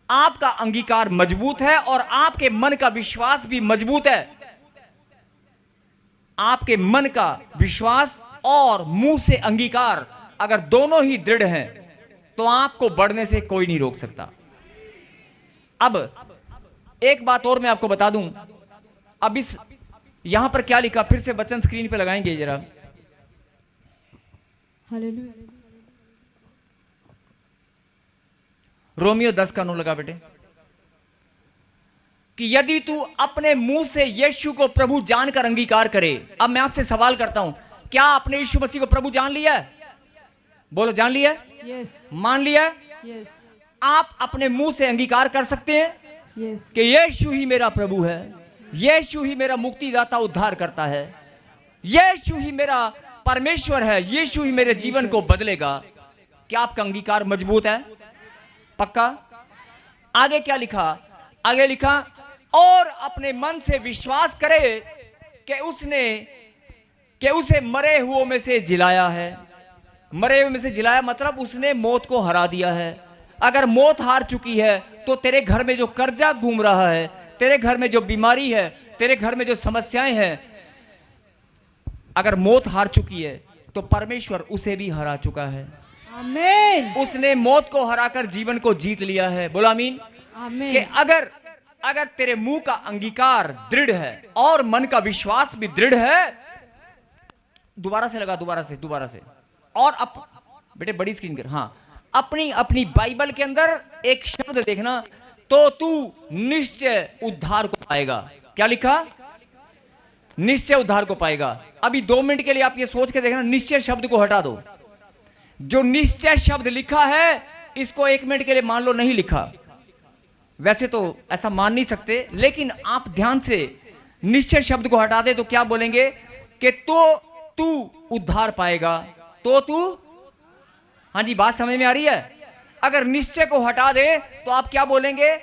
आपका अंगीकार मजबूत है और आपके मन का विश्वास भी मजबूत है, आपके मन का विश्वास और मुंह से अंगीकार अगर दोनों ही दृढ़ हैं, तो आपको बढ़ने से कोई नहीं रोक सकता। अब एक बात और मैं आपको बता दूं, अब इस यहां पर क्या लिखा, फिर से वचन स्क्रीन पे लगाएंगे जरा। हालेलुया। रोमियो 10:9 लगा बेटे, कि यदि तू अपने मुंह से यीशु को प्रभु जानकर अंगीकार करे। अब मैं आपसे सवाल करता हूं, क्या आपने यीशु मसीह को प्रभु जान लिया है? बोलो, जान लिया है? यस, मान लिया है? यस, आप अपने मुंह से अंगीकार कर सकते हैं यस, कि यीशु ही मेरा प्रभु है, यीशु ही मेरा मुक्तिदाता उद्धार करता है, यीशु ही मेरा परमेश्वर है, यीशु ही मेरे जीवन को बदलेगा। क्या आपका अंगीकार मजबूत है? पक्का? आगे क्या लिखा? आगे लिखा, और अपने मन से विश्वास करे कि उसे मरे हुओं में से जिलाया है। मरे हुए में से जिलाया मतलब उसने मौत को हरा दिया है। अगर मौत हार चुकी है तो तेरे घर में जो कर्जा घूम रहा है, तेरे घर में जो बीमारी है, तेरे घर में जो समस्याएं हैं, अगर मौत हार चुकी है तो परमेश्वर उसे भी हरा चुका है। आमीन, उसने मौत को हराकर जीवन को जीत लिया है। बोला आमीन। आमीन। कि अगर तेरे मुंह का अंगीकार दृढ़ है और मन का विश्वास भी दृढ़ है, दोबारा से लगा, दोबारा से और बेटे बड़ी स्क्रीन कर, हाँ, अपनी बाइबल के अंदर एक शब्द देखना, तो तू निश्चय उद्धार को पाएगा। क्या लिखा? निश्चय उद्धार को पाएगा। अभी 2 मिनट के लिए आप ये सोच के देखना, निश्चय शब्द को हटा दो। जो निश्चय शब्द लिखा है, इसको 1 मिनट के लिए मान लो नहीं लिखा। वैसे तो ऐसा मान नहीं सकते, लेकिन आप ध्यान से निश्चय शब्द को हटा दे तो क्या बोलेंगे कि तो तू उद्धार पाएगा। तो तू, हाँ जी, बात समझ में आ रही है? अगर निश्चय को हटा दे तो आप क्या बोलेंगे?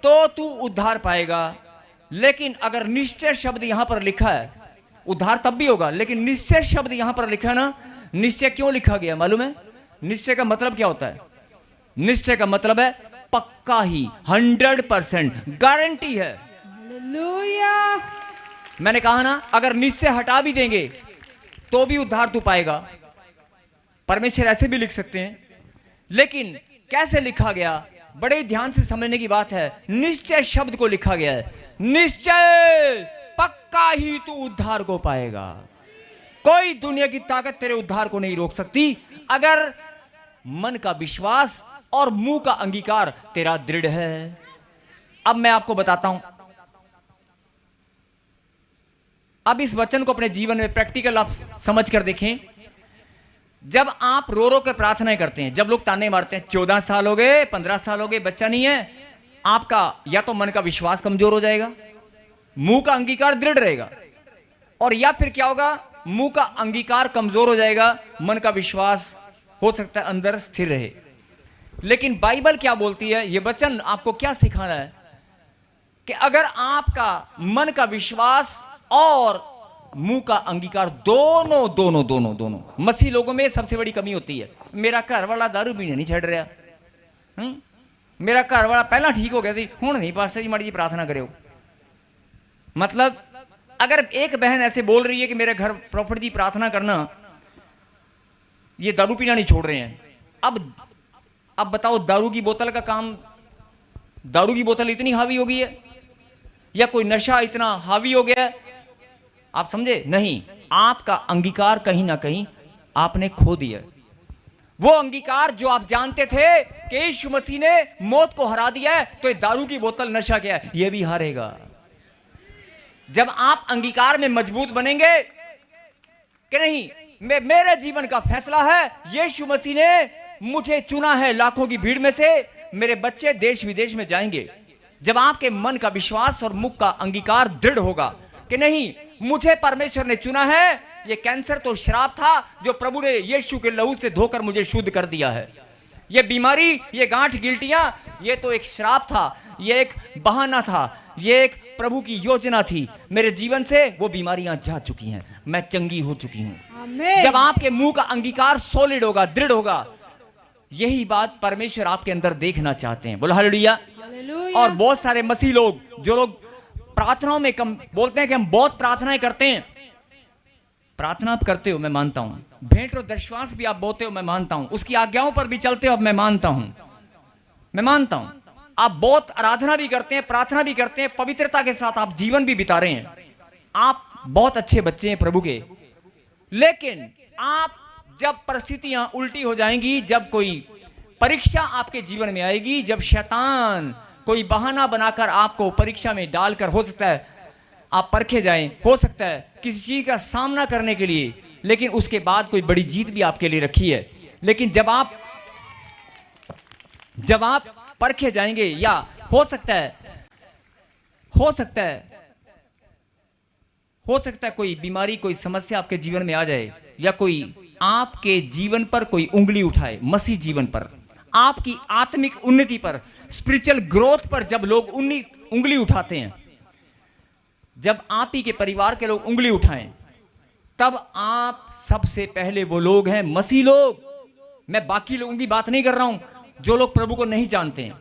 तो तू उद्धार पाएगा। लेकिन अगर निश्चय शब्द यहां पर लिखा है, उद्धार तब भी होगा, लेकिन निश्चय शब्द यहां पर लिखा है ना, निश्चय क्यों लिखा गया मालूम है? निश्चय का मतलब क्या होता है? निश्चय का मतलब है पक्का ही, 100% गारंटी है। हालेलुया। मैंने कहा ना, अगर निश्चय हटा भी देंगे तो भी उद्धार तू पाएगा। परमेश्वर ऐसे भी लिख सकते हैं, लेकिन कैसे लिखा गया, बड़े ध्यान से समझने की बात है। निश्चय शब्द को लिखा गया है, निश्चय पक्का ही तू उद्धार को पाएगा। कोई दुनिया की ताकत तेरे उद्धार को नहीं रोक सकती, अगर मन का विश्वास और मुंह का अंगीकार तेरा दृढ़ है। अब मैं आपको बताता हूं, अब इस वचन को अपने जीवन में प्रैक्टिकल आप समझ कर देखें जब आप रो रो के प्रार्थनाएं करते हैं, जब लोग ताने मारते हैं 14 साल हो गए, 15 साल हो गए, बच्चा नहीं है, आपका या तो मन का विश्वास कमजोर हो जाएगा, मुंह का अंगीकार दृढ़ रहेगा, और या फिर क्या होगा, मुंह का अंगीकार कमजोर हो जाएगा, मन का विश्वास हो सकता है अंदर स्थिर रहे। लेकिन बाइबल क्या बोलती है, यह वचन आपको क्या सिखाना है कि अगर आपका मन का विश्वास और मुंह का अंगीकार दोनों दोनों दोनों दोनों, मसीह लोगों में सबसे बड़ी कमी होती है, मेरा घर वाला दारू पीने नहीं छड़ रहा, मेरा घर वाला पहला ठीक हो गया सी, हुण नहीं पास्टर जी माड़ी जी प्रार्थना करो। मतलब अगर एक बहन ऐसे बोल रही है कि मेरे घर प्रॉफिट जी प्रार्थना करना, ये दारू पीना नहीं छोड़ रहे हैं, अब बताओ दारू की बोतल का काम, दारू की बोतल इतनी हावी हो गई है या कोई नशा इतना हावी हो गया है, आप समझे? नहीं, आपका अंगीकार कहीं ना कहीं आपने खो दिया। वो अंगीकार जो आप जानते थे कि यीशु मसीह ने मौत को हरा दिया है, तो ये दारू की बोतल नशा क्या है, ये भी हारेगा। जब आप अंगीकार में मजबूत बनेंगे कि नहीं, मेरे जीवन का फैसला है, यीशु मसीह ने मुझे चुना है लाखों की भीड़ में से, मेरे बच्चे देश विदेश में जाएंगे। जब आपके मन का विश्वास और मुख का अंगीकार दृढ़ होगा कि नहीं, मुझे परमेश्वर ने चुना है, ये कैंसर तो श्राप था जो प्रभु ने यीशु के लहू से धोकर मुझे शुद्ध कर दिया है, ये बीमारी, ये गांठ गिल्टियां, ये तो एक श्राप था, ये एक बहाना था, ये एक प्रभु की योजना थी, मेरे जीवन से वो बीमारियां जा चुकी हैं, मैं चंगी हो चुकी हूं। जब आपके मुंह का अंगीकार सॉलिड होगा, दृढ़ होगा, यही बात परमेश्वर आपके अंदर देखना चाहते हैं। बोलो हालेलुया। और बहुत सारे मसीह लोग, जो लोग प्रार्थनाओं में कम बोलते हैं कि हम बहुत प्रार्थनाएं करते हैं, प्रार्थना आप करते हो, मैं मानता हूं, भेंट और दशवांश भी आप बोते हो, मैं मानता हूं, उसकी आज्ञाओं पर भी चलते हो, मैं मानता हूं, मैं मानता हूं, आप बहुत आराधना भी करते हैं, प्रार्थना भी करते हैं, पवित्रता के साथ आप जीवन भी बिता रहे हैं, आप बहुत अच्छे बच्चे हैं प्रभु के। लेकिन आप जब परिस्थितियां उल्टी हो जाएंगी, जब कोई परीक्षा आपके जीवन में आएगी, जब शैतान कोई बहाना बनाकर आपको परीक्षा में डालकर, हो सकता है आप परखे जाएं, हो सकता है किसी चीज का सामना करने के लिए, लेकिन उसके बाद कोई बड़ी जीत भी आपके लिए रखी है। लेकिन जब आप परखे जाएंगे, या हो सकता है कोई बीमारी, कोई समस्या आपके जीवन में आ जाए, या कोई आपके जीवन पर कोई उंगली उठाए, मसीह जीवन पर, आपकी आत्मिक उन्नति पर, स्पिरिचुअल ग्रोथ पर जब लोग उंगली उठाते हैं, जब आप ही के परिवार के लोग उंगली उठाएं, तब आप सबसे पहले वो लोग हैं, मसीह लोग, मैं बाकी लोगों की बात नहीं कर रहा हूं, जो लोग प्रभु को नहीं जानते हैं,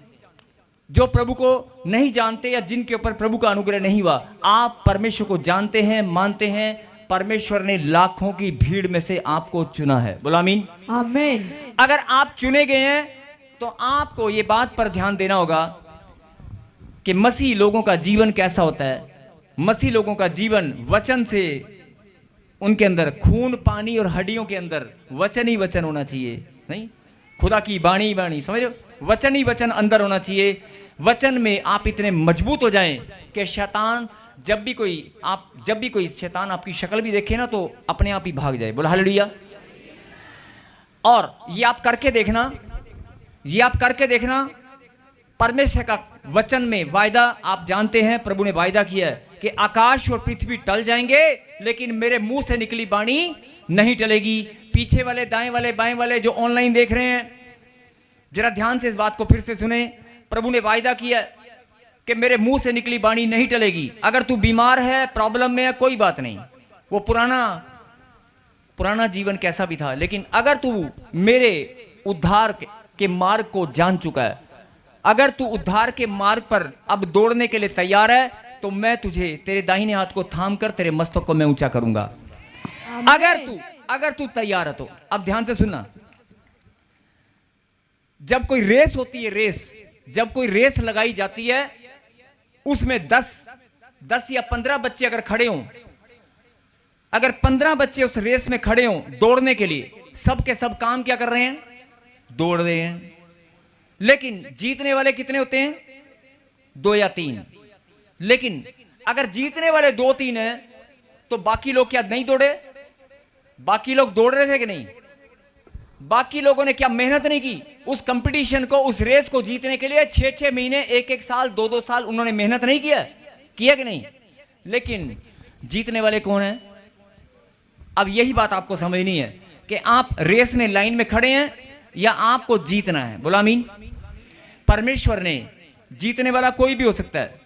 जो प्रभु को नहीं जानते या जिनके ऊपर प्रभु का अनुग्रह नहीं हुआ, आप परमेश्वर को जानते हैं, मानते हैं, परमेश्वर ने लाखों की भीड़ में से आपको चुना है। बोलो आमीन। आमीन। अगर आप चुने गए हैं तो आपको ये बात पर ध्यान देना होगा कि मसीह लोगों का जीवन कैसा होता है। मसीह लोगों का जीवन वचन से, उनके अंदर खून पानी और हड्डियों के अंदर वचन ही वचन होना चाहिए, नहीं खुदा की बाणी बाणी, समझ रहे हो, वचन ही वचन अंदर होना चाहिए। वचन में आप इतने मजबूत हो जाएं कि शैतान जब भी कोई शैतान आपकी शक्ल भी देखे ना, तो अपने आप ही भाग जाए। बोला हालेलुया। और ये आप करके देखना, परमेश्वर का वचन में वायदा आप जानते हैं, प्रभु ने वायदा किया है कि आकाश और पृथ्वी टल जाएंगे, लेकिन मेरे मुंह से निकली बाणी नहीं टलेगी। पीछे वाले, दाएं वाले, बाएं वाले जो ऑनलाइन देख रहे हैं, जरा ध्यान से इस बात को फिर से सुने। प्रभु ने वायदा किया कि मेरे मुंह से निकली बाणी नहीं टलेगी। अगर तू बीमार है, प्रॉब्लम में है, कोई बात नहीं, वो पुराना जीवन कैसा भी था, लेकिन अगर तू मेरे उद्धार के मार्ग को जान चुका है, अगर तू उद्धार के मार्ग पर अब दौड़ने के लिए तैयार है, तो मैं तुझे तेरे दाहिने हाथ को थामकर तेरे मस्तक को मैं ऊंचा करूंगा। अगर तू तैयार है तो। अब ध्यान से सुनना, जब कोई रेस होती है, जब कोई रेस लगाई जाती है, उसमें 10 या 15 बच्चे अगर खड़े हों, अगर 15 बच्चे उस रेस में खड़े हों दौड़ने के लिए, सब के सब काम क्या कर रहे हैं? दौड़ रहे हैं। लेकिन जीतने वाले कितने होते हैं? 2 या 3। लेकिन अगर जीतने वाले 2-3 हैं, तो बाकी लोग क्या नहीं दौड़े? बाकी लोग दौड़ रहे थे कि नहीं? बाकी लोगों ने क्या मेहनत नहीं की उस कंपटीशन को, उस रेस को जीतने के लिए? 6-6 महीने, 1-1 साल, 2-2 साल उन्होंने मेहनत नहीं किया कि नहीं? लेकिन जीतने वाले कौन हैं? अब यही बात आपको समझनी है कि आप रेस में लाइन में खड़े हैं या आपको जीतना है। बोला आमीन। परमेश्वर ने, जीतने वाला कोई भी हो सकता है,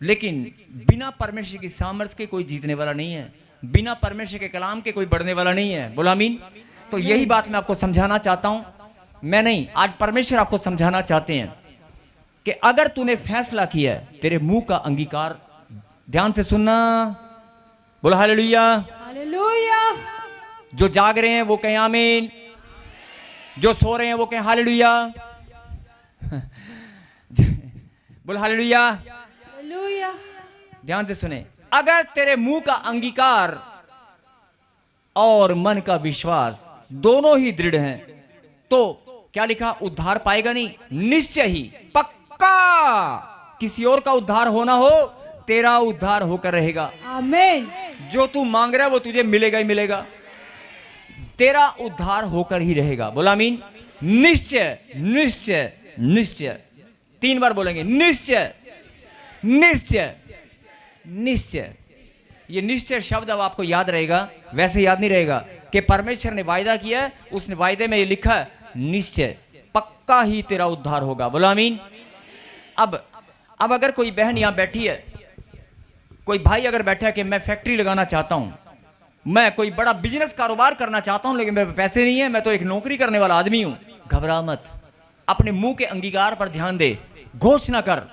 लेकिन बिना परमेश्वर की सामर्थ्य के कोई जीतने वाला नहीं है, बिना परमेश्वर के कलाम के कोई बढ़ने वाला नहीं है। बोला आमीन। तो यही बात मैं आपको समझाना चाहता हूं, मैं नहीं, आज परमेश्वर आपको समझाना चाहते हैं कि अगर तूने फैसला किया है, तेरे मुंह का अंगीकार, ध्यान से सुनना, बोला हालेलुया। हालेलुया। जो जाग रहे हैं वो कहें आमीन, जो सो रहे हैं वो कहें हालेलुया। बोला हालेलुया। हालेलुया। ध्यान से सुने, अगर तेरे मुंह का अंगीकार और मन का विश्वास दोनों ही दृढ़ हैं तो क्या लिखा? उद्धार पाएगा नहीं, निश्चय ही, पक्का। किसी और का उद्धार होना हो, तेरा उद्धार होकर रहेगा। आमीन। जो तू मांग रहा है वो तुझे मिलेगा ही मिलेगा, तेरा उद्धार होकर ही रहेगा। बोला आमीन। निश्चय, निश्चय, निश्चय, 3 बार बोलेंगे, निश्चय, निश्चय, निश्चय। ये निश्चय शब्द अब आपको याद रहेगा, वैसे याद नहीं रहेगा कि परमेश्वर ने वायदा किया है, उसने वायदे में ये लिखा है निश्चय, पक्का ही तेरा उद्धार होगा। बोलो आमीन। अब अगर कोई बहन यहां बैठी है, कोई भाई अगर बैठा है कि मैं फैक्ट्री लगाना चाहता हूं, मैं कोई बड़ा बिजनेस कारोबार करना चाहता हूं, लेकिन मेरे पैसे नहीं है, मैं तो एक नौकरी करने वाला आदमी हूं, घबरा मत। अपने मुंह के अंगीकार पर ध्यान दे, घोषणा कर,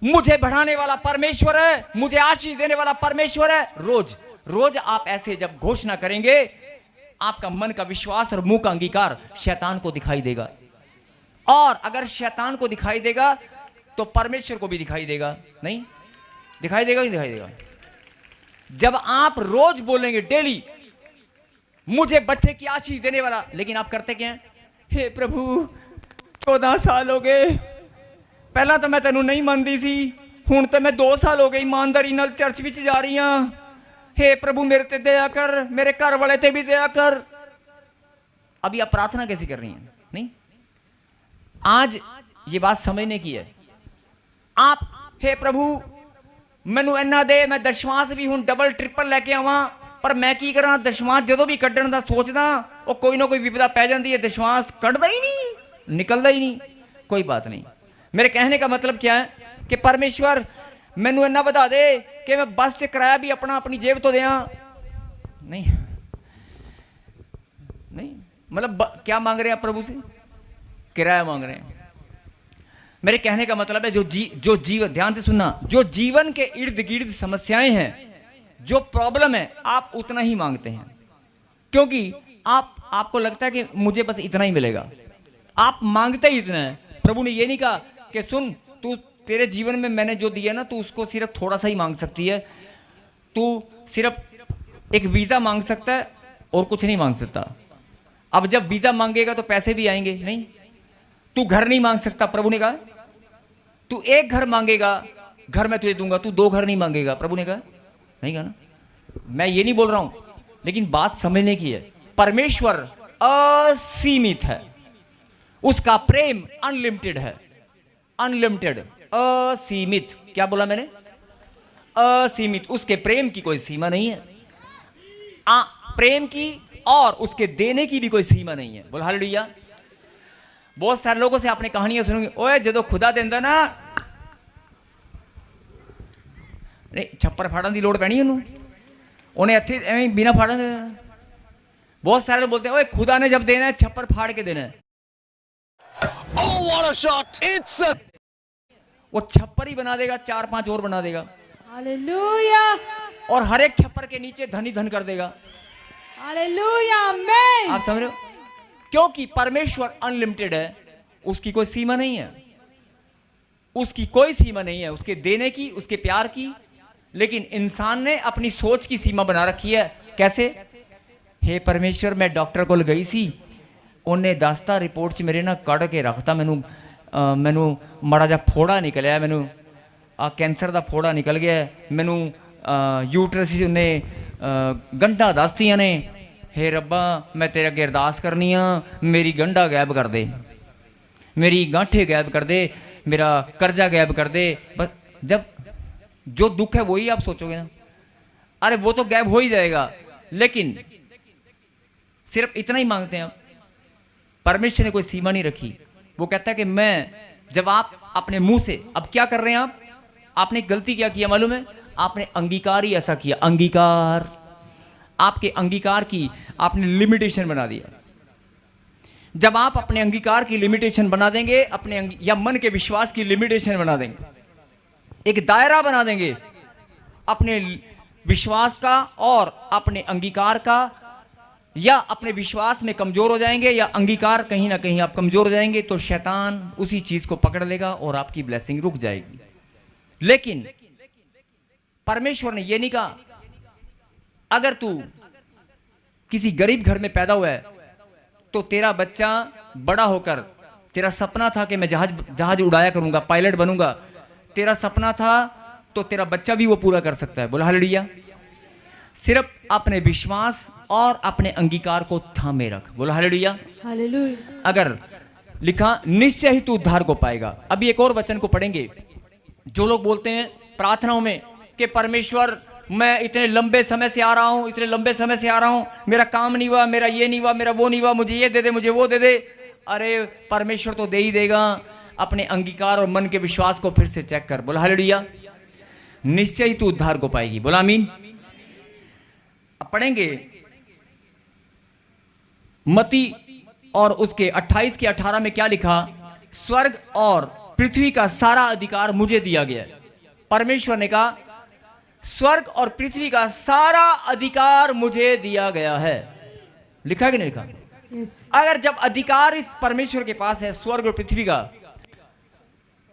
मुझे बढ़ाने वाला परमेश्वर है, मुझे आशीष देने वाला परमेश्वर है। रोज रोज आप ऐसे जब घोषणा करेंगे, आपका मन का विश्वास और मुंह का अंगीकार शैतान को दिखाई देगा, और अगर शैतान को दिखाई देगा तो परमेश्वर को भी दिखाई देगा। नहीं दिखाई देगा? नहीं दिखाई देगा। जब आप रोज बोलेंगे, डेली, मुझे बच्चे की आशीष देने वाला, लेकिन आप करते क्या हैं? हे प्रभु 14 साल हो गए, पहला तो मैं तेनू नहीं मानती सी, हुण तो मैं 2 साल हो गए ईमानदारी नाल चर्च विच जा रही हां, हे प्रभु मेरे ते दया कर, मेरे घर वाले ते भी दया कर। अभी आप प्रार्थना कैसे कर रही हैं? नहीं, आज ये बात समझने की है। आप, हे प्रभु मैनू इन्ना दे, मैं दशमांश भी हुण डबल ट्रिपल लेके आवां, पर मैं की करा, दशमांश जदों भी कड्ढण दा सोचदा वो कोई ना कोई विपदा पै जांदी है, दशमांश कड्ढदा ही नहीं, निकलदा ही नहीं। कोई बात नहीं, मेरे कहने का मतलब क्या है कि परमेश्वर मैनू इन्ना बता दे कि मैं बस च किराया भी अपनी जेब तो दें। नहीं नहीं, मतलब क्या मांग रहे हैं आप प्रभु से? किराया मांग रहे हैं। मेरे कहने का मतलब है जो जीवन, ध्यान से सुनना, जो जीवन के इर्द गिर्द समस्याएं हैं, जो प्रॉब्लम है, आप उतना ही मांगते हैं, क्योंकि आपको लगता है कि मुझे बस इतना ही मिलेगा, आप मांगते ही इतना है। प्रभु ने ये नहीं कहा कि सुन, तू तेरे जीवन में मैंने जो दिया ना, तू उसको सिर्फ थोड़ा सा ही मांग सकती है, तू सिर्फ एक वीजा मांग सकता है और कुछ नहीं मांग सकता। अब जब वीजा मांगेगा तो पैसे भी आएंगे। नहीं, तू घर नहीं मांग सकता, प्रभु ने कहा तू एक घर मांगेगा, घर मैं तुझे दूंगा, तू 2 घर नहीं मांगेगा, प्रभु ने कहा। नहीं कहा ना? मैं ये नहीं बोल रहा हूं, लेकिन बात समझने की है। परमेश्वर असीमित है, उसका प्रेम अनलिमिटेड है, अनलिमिटेड, असीमित। क्या बोला मैंने? असीमित। उसके प्रेम की कोई सीमा नहीं है, प्रेम की और उसके देने की भी कोई सीमा नहीं है। बोल हालेलुया। बहुत सारे लोगों से आपने कहानियां सुनोगे, ओए जदों खुदा देंदा ना, नहीं छप्पर फाड़न की लोड़ पैनी उन्होंने, उन्हें हत्थे एवं बिना फाड़न। बहुत सारे लोग बोलते हैं, ओए खुदा ने जब देना है छप्पर फाड़ के देना है। Oh, what a shot! It's a... वो छप्पर ही बना देगा, 4-5 और बना देगा, हालेलुया, और हर एक छप्पर के नीचे धन ही धन कर देगा। हालेलुया, आमीन। आप समझ रहे हो? क्योंकि परमेश्वर अनलिमिटेड है, उसकी कोई सीमा नहीं है, उसकी कोई सीमा नहीं है, उसके देने की, उसके प्यार की। लेकिन इंसान ने अपनी सोच की सीमा बना रखी है। कैसे? हे परमेश्वर, मैं डॉक्टर को गई सी, उन्हें दसता रिपोर्ट च मेरे ना कड़ के रखता, मैनू माड़ा जा फोड़ा निकलिया, मैनू कैंसर का फोड़ा निकल गया, मैनू यूट्रस उन्हें गंढा दसदियां ने। हे रब्बा मैं तेरे अगे अरदास करनी हाँ, मेरी गंढा गैब कर दे, मेरी गांठे गैब कर दे, मेरा कर्जा गैब कर दे। बस जब जो दुख है वही आप सोचोगे ना, अरे वो तो गैब हो ही जाएगा, लेकिन सिर्फ इतना ही मांगते हैं आप। परमेश्वर ने कोई सीमा नहीं रखी। वो कहता है कि मैं, जब आप अपने मुंह से, अब क्या कर रहे हैं आप, आपने गलती क्या किया मालूम है, आपने अंगीकार ही ऐसा किया, अंगीकार, आपके अंगीकार की आपने लिमिटेशन बना दिया। जब आप अपने अंगीकार की लिमिटेशन बना देंगे, अपने या मन के विश्वास की लिमिटेशन बना देंगे, एक दायरा बना देंगे अपने विश्वास का और अपने अंगीकार का, या अपने विश्वास में कमजोर हो जाएंगे या अंगीकार कहीं ना कहीं आप कमजोर हो जाएंगे, तो शैतान उसी चीज को पकड़ लेगा और आपकी ब्लेसिंग रुक जाएगी। लेकिन परमेश्वर ने यह नहीं कहा, अगर तू किसी गरीब घर में पैदा हुआ है तो तेरा बच्चा बड़ा होकर, तेरा सपना था कि मैं जहाज उड़ाया करूंगा, पायलट बनूंगा, तेरा सपना था तो तेरा बच्चा भी वो पूरा कर सकता है। बोला हालेलुया। सिर्फ अपने विश्वास और अपने अंगीकार को थामे रख। बोला हालेलुया। हालेलुया। अगर लिखा निश्चय ही तू उद्धार को पाएगा। अभी एक और वचन को पढ़ेंगे। जो लोग बोलते हैं प्रार्थनाओं में कि परमेश्वर मैं इतने लंबे समय से आ रहा हूं, इतने लंबे समय से आ रहा हूं, मेरा काम नहीं हुआ, मेरा ये नहीं हुआ, मेरा वो नहीं हुआ, मुझे ये दे दे, मुझे वो दे दे। अरे परमेश्वर तो दे ही देगा। अपने अंगीकार और मन के विश्वास को फिर से चेक कर। बोला हालेलुया। निश्चय ही तू उद्धार को पाएगी। बोला आमीन। अब पढ़ेंगे मती और उसके 28 के 18 में क्या लिखा, स्वर्ग और पृथ्वी का सारा अधिकार मुझे दिया गया है। परमेश्वर ने कहा स्वर्ग और पृथ्वी का सारा अधिकार मुझे दिया गया है। लिखा कि नहीं लिखा? अगर जब अधिकार इस परमेश्वर के पास है, स्वर्ग और पृथ्वी का,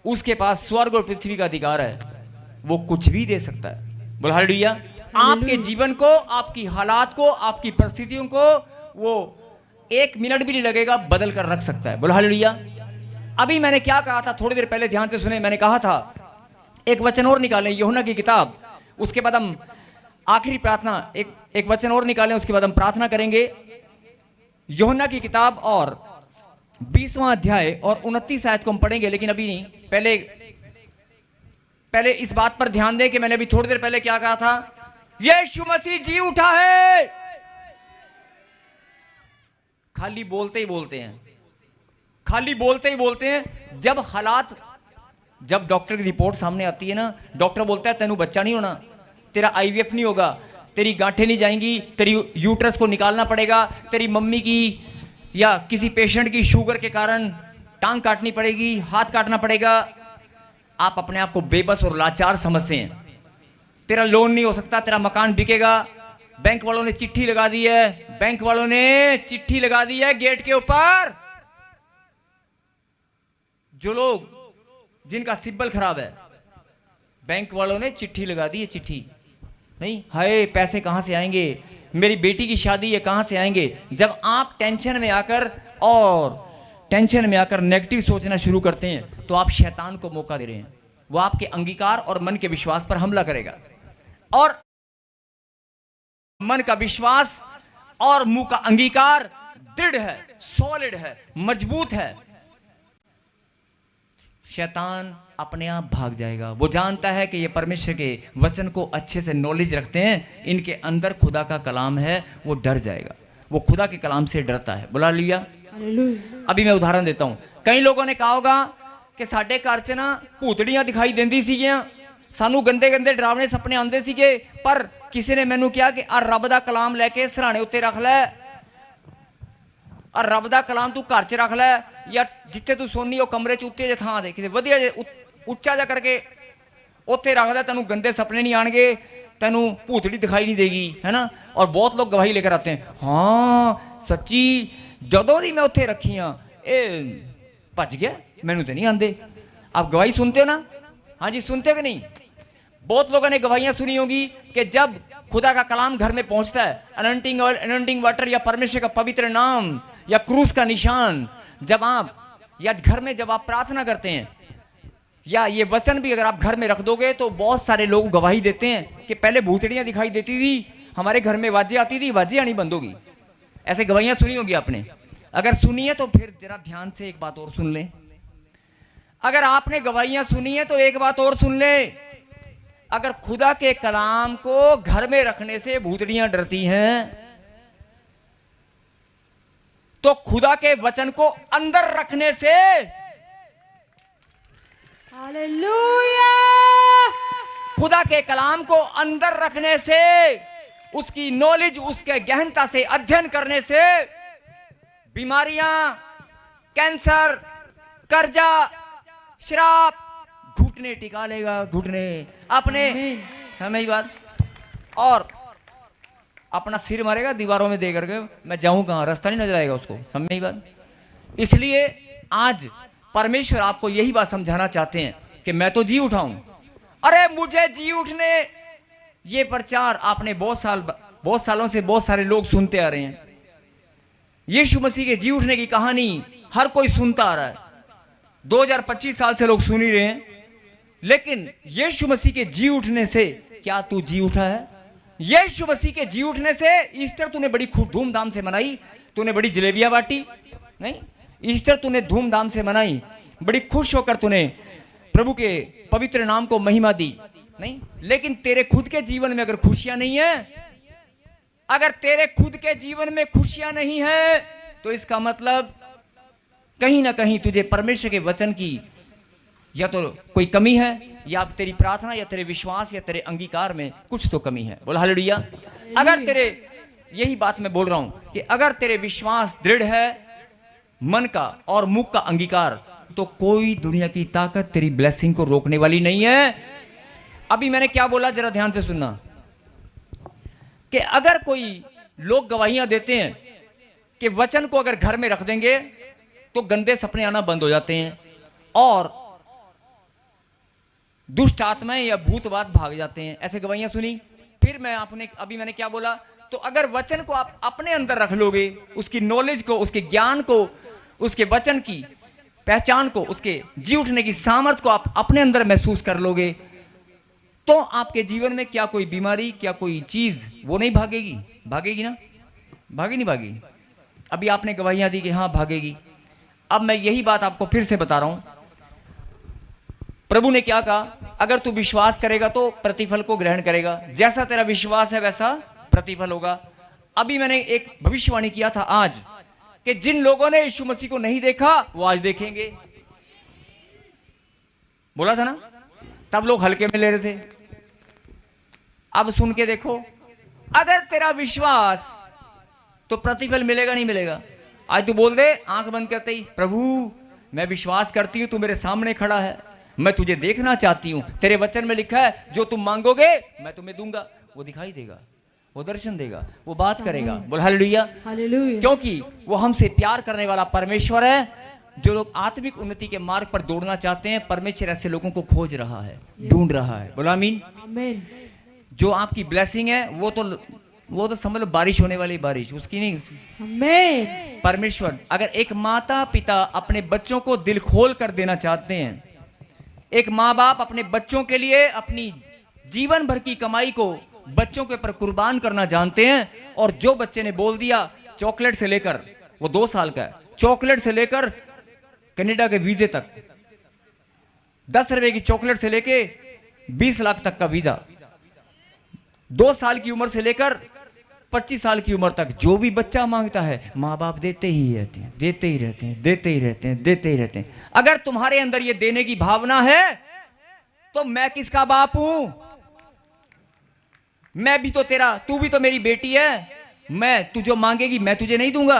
उसके पास स्वर्ग और पृथ्वी का अधिकार है, वो कुछ भी दे सकता है। बोला हालेलुया। आपके जीवन को, आपकी हालात को, आपकी परिस्थितियों को वो 1 मिनट भी नहीं लगेगा बदल कर रख सकता है। बोला हालेलुया। अभी मैंने क्या कहा था, थोड़ी देर पहले ध्यान से सुने। मैंने कहा था एक वचन और निकालें, यूहन्ना की किताब, उसके बाद हम आखिरी प्रार्थना, एक वचन और निकालें, उसके बाद हम प्रार्थना करेंगे। यूहन्ना की किताब और 20वां अध्याय और 29 आयत को हम पढ़ेंगे, लेकिन अभी नहीं। पहले इस बात पर ध्यान दें कि मैंने अभी थोड़ी देर पहले क्या कहा था। यीशु मसीह जी उठा है। खाली बोलते ही बोलते हैं, खाली बोलते ही बोलते हैं। जब हालात, जब डॉक्टर की रिपोर्ट सामने आती है ना, डॉक्टर बोलता है तेनू बच्चा नहीं होना, तेरा आईवीएफ नहीं होगा, तेरी गांठें नहीं जाएंगी, तेरी यूट्रस को निकालना पड़ेगा, तेरी मम्मी की या किसी पेशेंट की शुगर के कारण टांग काटनी पड़ेगी, हाथ काटना पड़ेगा। आप अपने आप को बेबस और लाचार समझते हैं। तेरा लोन नहीं हो सकता, तेरा मकान बिकेगा, बैंक वालों ने चिट्ठी लगा दी है, बैंक वालों ने चिट्ठी लगा दी है गेट के ऊपर। जो लोग जिनका सिब्बल खराब है, बैंक वालों ने चिट्ठी लगा दी है, चिट्ठी नहीं, हाय पैसे कहां से आएंगे, मेरी बेटी की शादी है कहां से आएंगे। जब आप टेंशन में आकर नेगेटिव सोचना शुरू करते हैं तो आप शैतान को मौका दे रहे हैं। वो आपके अंगीकार और मन के विश्वास पर हमला करेगा। और मन का विश्वास और मुंह का अंगीकार दृढ़ है, सॉलिड है, मजबूत है, शैतान अपने आप भाग जाएगा। वो जानता है कि ये परमेश्वर के वचन को अच्छे से नॉलेज रखते हैं, इनके अंदर खुदा का कलाम है, वो डर जाएगा। वो खुदा के कलाम से डरता है। बुला लिया। अभी मैं उदाहरण देता हूं। कई लोगों ने कहा होगा कि साडे घर च ना भूतड़ियां दिखाई देंदी सीगियां, सानू गंदे गंदे डरावने सपने आंदे सीगे, पर किसी ने मैनू कहा कि आ रब दा कलाम लैके सराणे उत्ते रख लै, और रब दा कलाम तू घर च रख लै, या जिथे तू सोनी वो कमरे च उत्ते जे थां दे किते वधिया जे उच्चा जा करके उत्थे रख दे, तेनू गंदे सपने नहीं आएंगे, तेनू भूतड़ी दिखाई नहीं देगी, है ना। और बहुत लोग गवाही लेकर आते हैं, हाँ सच्ची जदों दी मैं उत्थे रखी हाँ ये भज गया, मैनू तो नहीं आंदे। आप गवाही सुनते हो ना? हाँ जी, सुनते हो कि नहीं? बहुत लोगों ने गवाहियां सुनी होगी कि जब खुदा का कलाम घर में पहुंचता है, अनंटिंग ऑयल, अनंटिंग वाटर या परमेश्वर का पवित्र नाम या क्रूस का निशान, जब आप या घर में जब आप प्रार्थना करते हैं, या ये वचन भी अगर आप घर में रख दोगे, तो बहुत सारे लोग गवाही देते हैं कि पहले भूतड़ियां दिखाई देती थी, हमारे घर में वाजे आती थी, वाजे आनी बंद होगी। ऐसे गवाहियां सुनी होगी आपने। अगर सुनी है तो फिर जरा ध्यान से एक बात और सुन लें। अगर आपने गवाहियां सुनी है तो एक बात और सुन लें, अगर खुदा के कलाम को घर में रखने से भूतड़ियां डरती हैं, तो खुदा के वचन को अंदर रखने से, हालेलुया, खुदा के कलाम को अंदर रखने से, उसकी नॉलेज, उसके गहनता से अध्ययन करने से बीमारियां, कैंसर, कर्जा, श्राप, घुटने टिका लेगा, घुटने अपने, समझ बात, और अपना सिर मारेगा दीवारों में दे करके, मैं जाऊं कहां, रास्ता नहीं नजर आएगा उसको, समझ बात। इसलिए आज परमेश्वर आपको यही बात समझाना चाहते हैं कि मैं तो जी उठाऊं। अरे मुझे जी उठने, ये प्रचार आपने बहुत सालों से बहुत सारे लोग सुनते आ रहे हैं। यीशु मसीह के जी उठने की कहानी हर कोई सुनता आ रहा है, 2025 साल से लोग सुन ही रहे हैं। लेकिन यीशु मसीह के जी उठने से क्या तू जी उठा है? यीशु मसीह के जी उठने से ईस्टर तूने बड़ी खूब धूमधाम से मनाई, तूने बड़ी जलेबियां बांटी, नहीं, ईस्टर तूने धूमधाम से मनाई, बड़ी खुश होकर तूने प्रभु के पवित्र नाम को महिमा दी, नहीं, लेकिन तेरे खुद के जीवन में अगर खुशियां नहीं है, अगर तेरे खुद के जीवन में खुशियां नहीं है, तो इसका मतलब कहीं ना कहीं तुझे परमेश्वर के वचन की या तो कोई कमी है, या तेरी प्रार्थना या तेरे विश्वास या तेरे अंगीकार में कुछ तो कमी है। बोल हालेलुया। अगर तेरे, यही बात मैं बोल रहा हूं कि अगर तेरे विश्वास दृढ़ है, मन का और मुख का अंगीकार, तो कोई दुनिया की ताकत तेरी ब्लेसिंग को रोकने वाली नहीं है। अभी मैंने क्या बोला, जरा ध्यान से सुनना, कि अगर कोई लोग गवाहियां देते हैं कि वचन को अगर घर में रख देंगे तो गंदे सपने आना बंद हो जाते हैं और दुष्ट आत्माएं या भूतवाद भाग जाते हैं, ऐसे गवाहियां सुनी। फिर मैं अभी मैंने क्या बोला, तो अगर वचन को आप अपने अंदर रख लोगे, उसकी नॉलेज को, उसके ज्ञान को, उसके वचन की पहचान को, उसके जी उठने की सामर्थ को आप अपने अंदर महसूस कर लोगे, तो आपके जीवन में क्या कोई बीमारी, क्या कोई चीज वो नहीं भागेगी? भागेगी ना? भागी नहीं भागी? अभी आपने गवाहियां दी कि हाँ भागेगी। अब मैं यही बात आपको फिर से बता रहा हूं। प्रभु ने क्या कहा, अगर तू विश्वास करेगा तो प्रतिफल को ग्रहण करेगा, जैसा तेरा विश्वास है वैसा प्रतिफल होगा। अभी मैंने एक भविष्यवाणी किया था आज, कि जिन लोगों ने यीशु मसीह को नहीं देखा वो आज देखेंगे, बोला था ना, तब लोग हल्के में ले रहे थे। अब सुन के देखो, अगर तेरा विश्वास, तो प्रतिफल मिलेगा नहीं मिलेगा? आज तू बोल दे आंख बंद करते ही, प्रभु मैं विश्वास करती हूं तू मेरे सामने खड़ा है, मैं तुझे देखना चाहती हूं, तेरे वचन में लिखा है जो तुम मांगोगे मैं तुम्हें दूंगा। वो दिखाई देगा, वो दर्शन देगा, वो बात करेगा। बोल हालेलुया। हालेलुया। क्योंकि वो हमसे प्यार करने वाला परमेश्वर है। जो लोग आत्मिक उन्नति के मार्ग पर दौड़ना चाहते हैं, परमेश्वर ऐसे लोगों को खोज रहा है, ढूंढ रहा है। बोलो आमीन। आमीन। जो आपकी ब्लेसिंग है वो तो समझ लो बारिश होने वाली बारिश, उसकी नहीं, आमीन। परमेश्वर, अगर एक माता पिता अपने बच्चों को दिल खोल कर देना चाहते हैं, एक माँ बाप अपने बच्चों के लिए अपनी जीवन भर की कमाई को बच्चों के ऊपर कुर्बान करना जानते हैं, और जो बच्चे ने बोल दिया चॉकलेट से लेकर, वो 2 साल का है, चॉकलेट से लेकर कनाडा के वीजे तक, 10 रुपए की चॉकलेट से लेके 20 लाख तक का वीजा, 2 साल की उम्र से लेकर 25 साल की उम्र तक जो भी बच्चा मांगता है, माँ बाप देते ही रहते हैं, देते ही रहते हैं, देते ही रहते हैं, देते ही रहते हैं। अगर तुम्हारे अंदर ये देने की भावना है, तो मैं किसका बाप हूं? मैं भी तो तेरा, तू भी तो मेरी बेटी है। मैं, तू जो मांगेगी मैं तुझे नहीं दूंगा,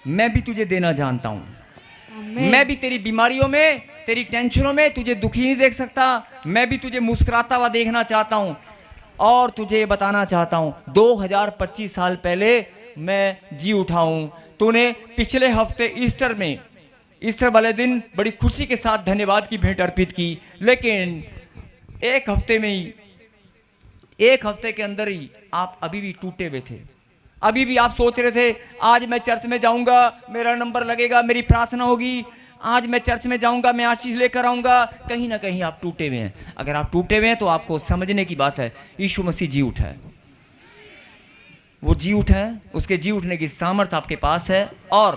मैं भी तुझे देना जानता हूं। मैं भी तेरी बीमारियों में, तेरी टेंशनों में तुझे दुखी नहीं देख सकता, मैं भी तुझे मुस्कुराता हुआ देखना चाहता हूं। और तुझे बताना चाहता हूं, 2025 साल पहले मैं जी उठा हूं। तूने पिछले हफ्ते ईस्टर में, ईस्टर वाले दिन बड़ी खुशी के साथ धन्यवाद की भेंट अर्पित की, लेकिन एक हफ्ते में ही, एक हफ्ते के अंदर ही आप अभी भी टूटे हुए थे। अभी भी आप सोच रहे थे आज मैं चर्च में जाऊंगा, मेरा नंबर लगेगा, मेरी प्रार्थना होगी, आज मैं चर्च में जाऊंगा, मैं आशीष लेकर आऊंगा। कहीं ना कहीं आप टूटे हुए हैं। अगर आप टूटे हुए हैं तो आपको समझने की बात है, यीशु मसीह जी उठा है। वो जी उठा है, उसके जी उठने की सामर्थ्य आपके पास है और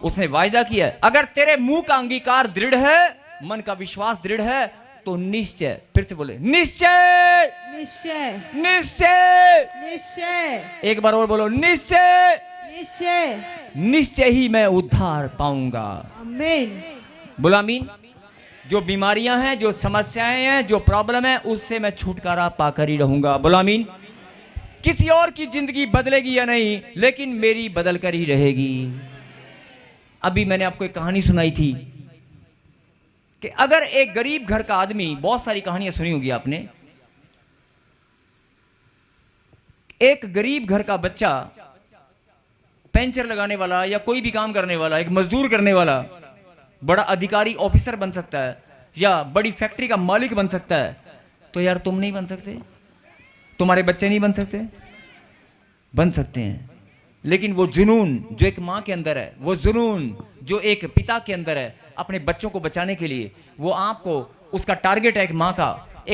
उसने वायदा किया है, अगर तेरे मुंह का अंगीकार दृढ़ है, मन का विश्वास दृढ़ है, तो निश्चय, फिर से बोले निश्चय, निश्चय, निश्चय, निश्चय, एक बार और बोलो निश्चय, निश्चय, निश्चय ही मैं उद्धार पाऊंगा। आमीन। बोलो आमीन। जो बीमारियां हैं, जो समस्याएं हैं, जो प्रॉब्लम है, उससे मैं छुटकारा पाकर ही रहूंगा। बोलो आमीन। किसी और की जिंदगी बदलेगी या नहीं, लेकिन मेरी बदल कर ही रहेगी। अभी मैंने आपको एक कहानी सुनाई थी कि अगर एक गरीब घर का आदमी, बहुत सारी कहानियां सुनी होगी आपने, एक गरीब घर का बच्चा, पेंचर लगाने वाला या कोई भी काम करने वाला, एक मजदूर करने वाला, बड़ा अधिकारी ऑफिसर बन सकता है या बड़ी फैक्ट्री का मालिक बन सकता है, तो यार तुम नहीं बन सकते? तुम्हारे बच्चे नहीं बन सकते? बन सकते हैं। लेकिन वो जुनून जो एक माँ के अंदर है, वो जुनून जो एक पिता के अंदर है अपने बच्चों को बचाने के लिए, वो आपको, उसका टारगेट है एक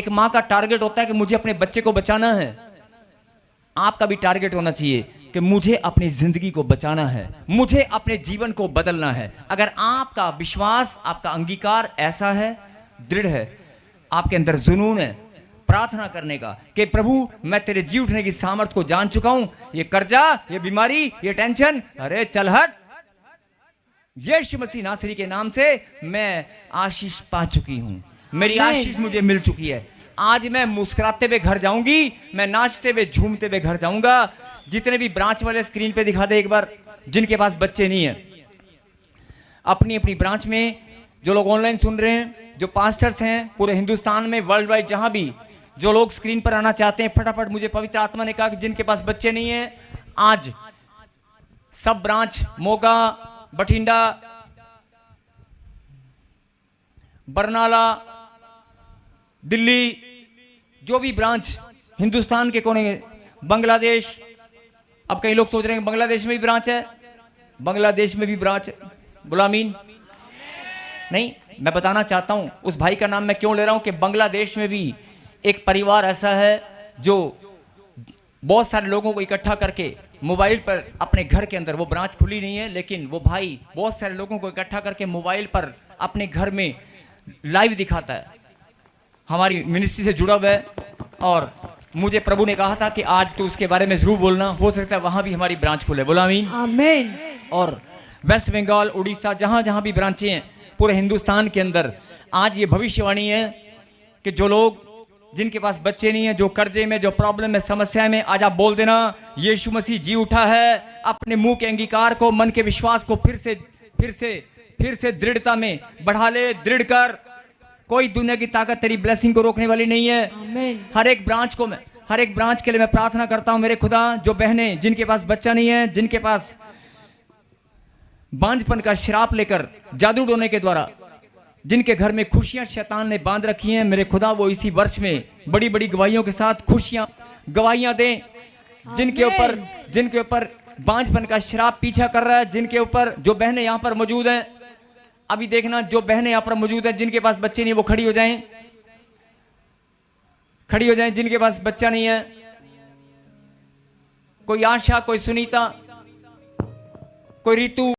माँ का टारगेट होता है कि मुझे अपने बच्चे को बचाना है। आपका भी टारगेट होना चाहिए कि मुझे अपनी जिंदगी को बचाना है, मुझे अपने जीवन को बदलना है। अगर आपका विश्वास, आपका अंगीकार ऐसा है, दृढ़ है, आपके अंदर जुनून है प्रार्थना करने का कि प्रभु मैं तेरे जी उठने की सामर्थ को जान चुका हूं, ये कर्जा, ये बीमारी, ये टेंशन, अरे चल हट, यीशु मसीह नासरी के नाम से मैं आशीष पा चुकी हूं, मेरी आशीष मुझे मिल चुकी है। आज मैं मुस्कुराते हुए घर जाऊंगी, मैं नाचते हुए झूमते हुए घर जाऊंगा। जितने भी ब्रांच वाले स्क्रीन पे दिखा दे एक बार, जिनके पास बच्चे नहीं है, अपनी अपनी ब्रांच में, जो लोग ऑनलाइन सुन रहे हैं, जो पास्टर्स हैं पूरे हिंदुस्तान में, वर्ल्ड वाइड, जहां भी जो लोग स्क्रीन पर आना चाहते हैं, फटाफट, मुझे पवित्र आत्मा ने कहा कि जिनके पास बच्चे नहीं है, आज सब ब्रांच, मोगा, बठिंडा, बरनाला, दिल्ली, जो भी ब्रांच हिंदुस्तान के कोने, बांग्लादेश, अब कई लोग सोच रहे हैं बांग्लादेश में भी ब्रांच है, बांग्लादेश में भी ब्रांच है। बोलो आमीन। नहीं, मैं बताना चाहता हूं, उस भाई का नाम मैं क्यों ले रहा हूं कि बांग्लादेश में भी एक परिवार ऐसा है जो बहुत सारे लोगों को इकट्ठा करके मोबाइल पर, अपने घर के अंदर, वो ब्रांच खुली नहीं है, लेकिन वो भाई बहुत सारे लोगों को इकट्ठा करके मोबाइल पर अपने घर में लाइव दिखाता है, हमारी मिनिस्ट्री से जुड़ा हुआ है। और मुझे प्रभु ने कहा था कि आज तो उसके बारे में जरूर बोलना, हो सकता है वहां भी हमारी ब्रांच खुले। बोला आमीन। आमीन। और वेस्ट बंगाल, उड़ीसा, जहां जहां भी ब्रांचें हैं पूरे हिंदुस्तान के अंदर, आज ये भविष्यवाणी है कि जो लोग, जिनके पास बच्चे नहीं है, जो कर्जे में, जो प्रॉब्लम में, समस्या में, आज आप बोल देना यीशु मसीह जी उठा है। अपने मुंह के अंगीकार को, मन के विश्वास को फिर से दृढ़ता में बढ़ा ले, दृढ़ कर। कोई दुनिया की ताकत तेरी ब्लेसिंग को रोकने वाली नहीं है। आमीन। हर एक ब्रांच के लिए मैं प्रार्थना करता हूं मेरे खुदा, जो बहनें जिनके पास बच्चा नहीं है, जिनके पास बांझपन का श्राप लेकर जादू टोने के द्वारा जिनके घर में खुशियां शैतान ने बांध रखी हैं, मेरे खुदा वो इसी वर्ष में बड़ी बड़ी गवाहियों के साथ खुशियां, गवाहियां दें। जिनके ऊपर बांझपन का श्राप पीछा कर रहा है, जिनके ऊपर, जो बहनें यहां पर मौजूद हैं, अभी देखना, जो बहनें यहां पर मौजूद हैं जिनके पास बच्चे नहीं, वो खड़ी हो जाएं, जिनके पास बच्चा नहीं है। कोई आशा, कोई सुनीता, कोई रितु,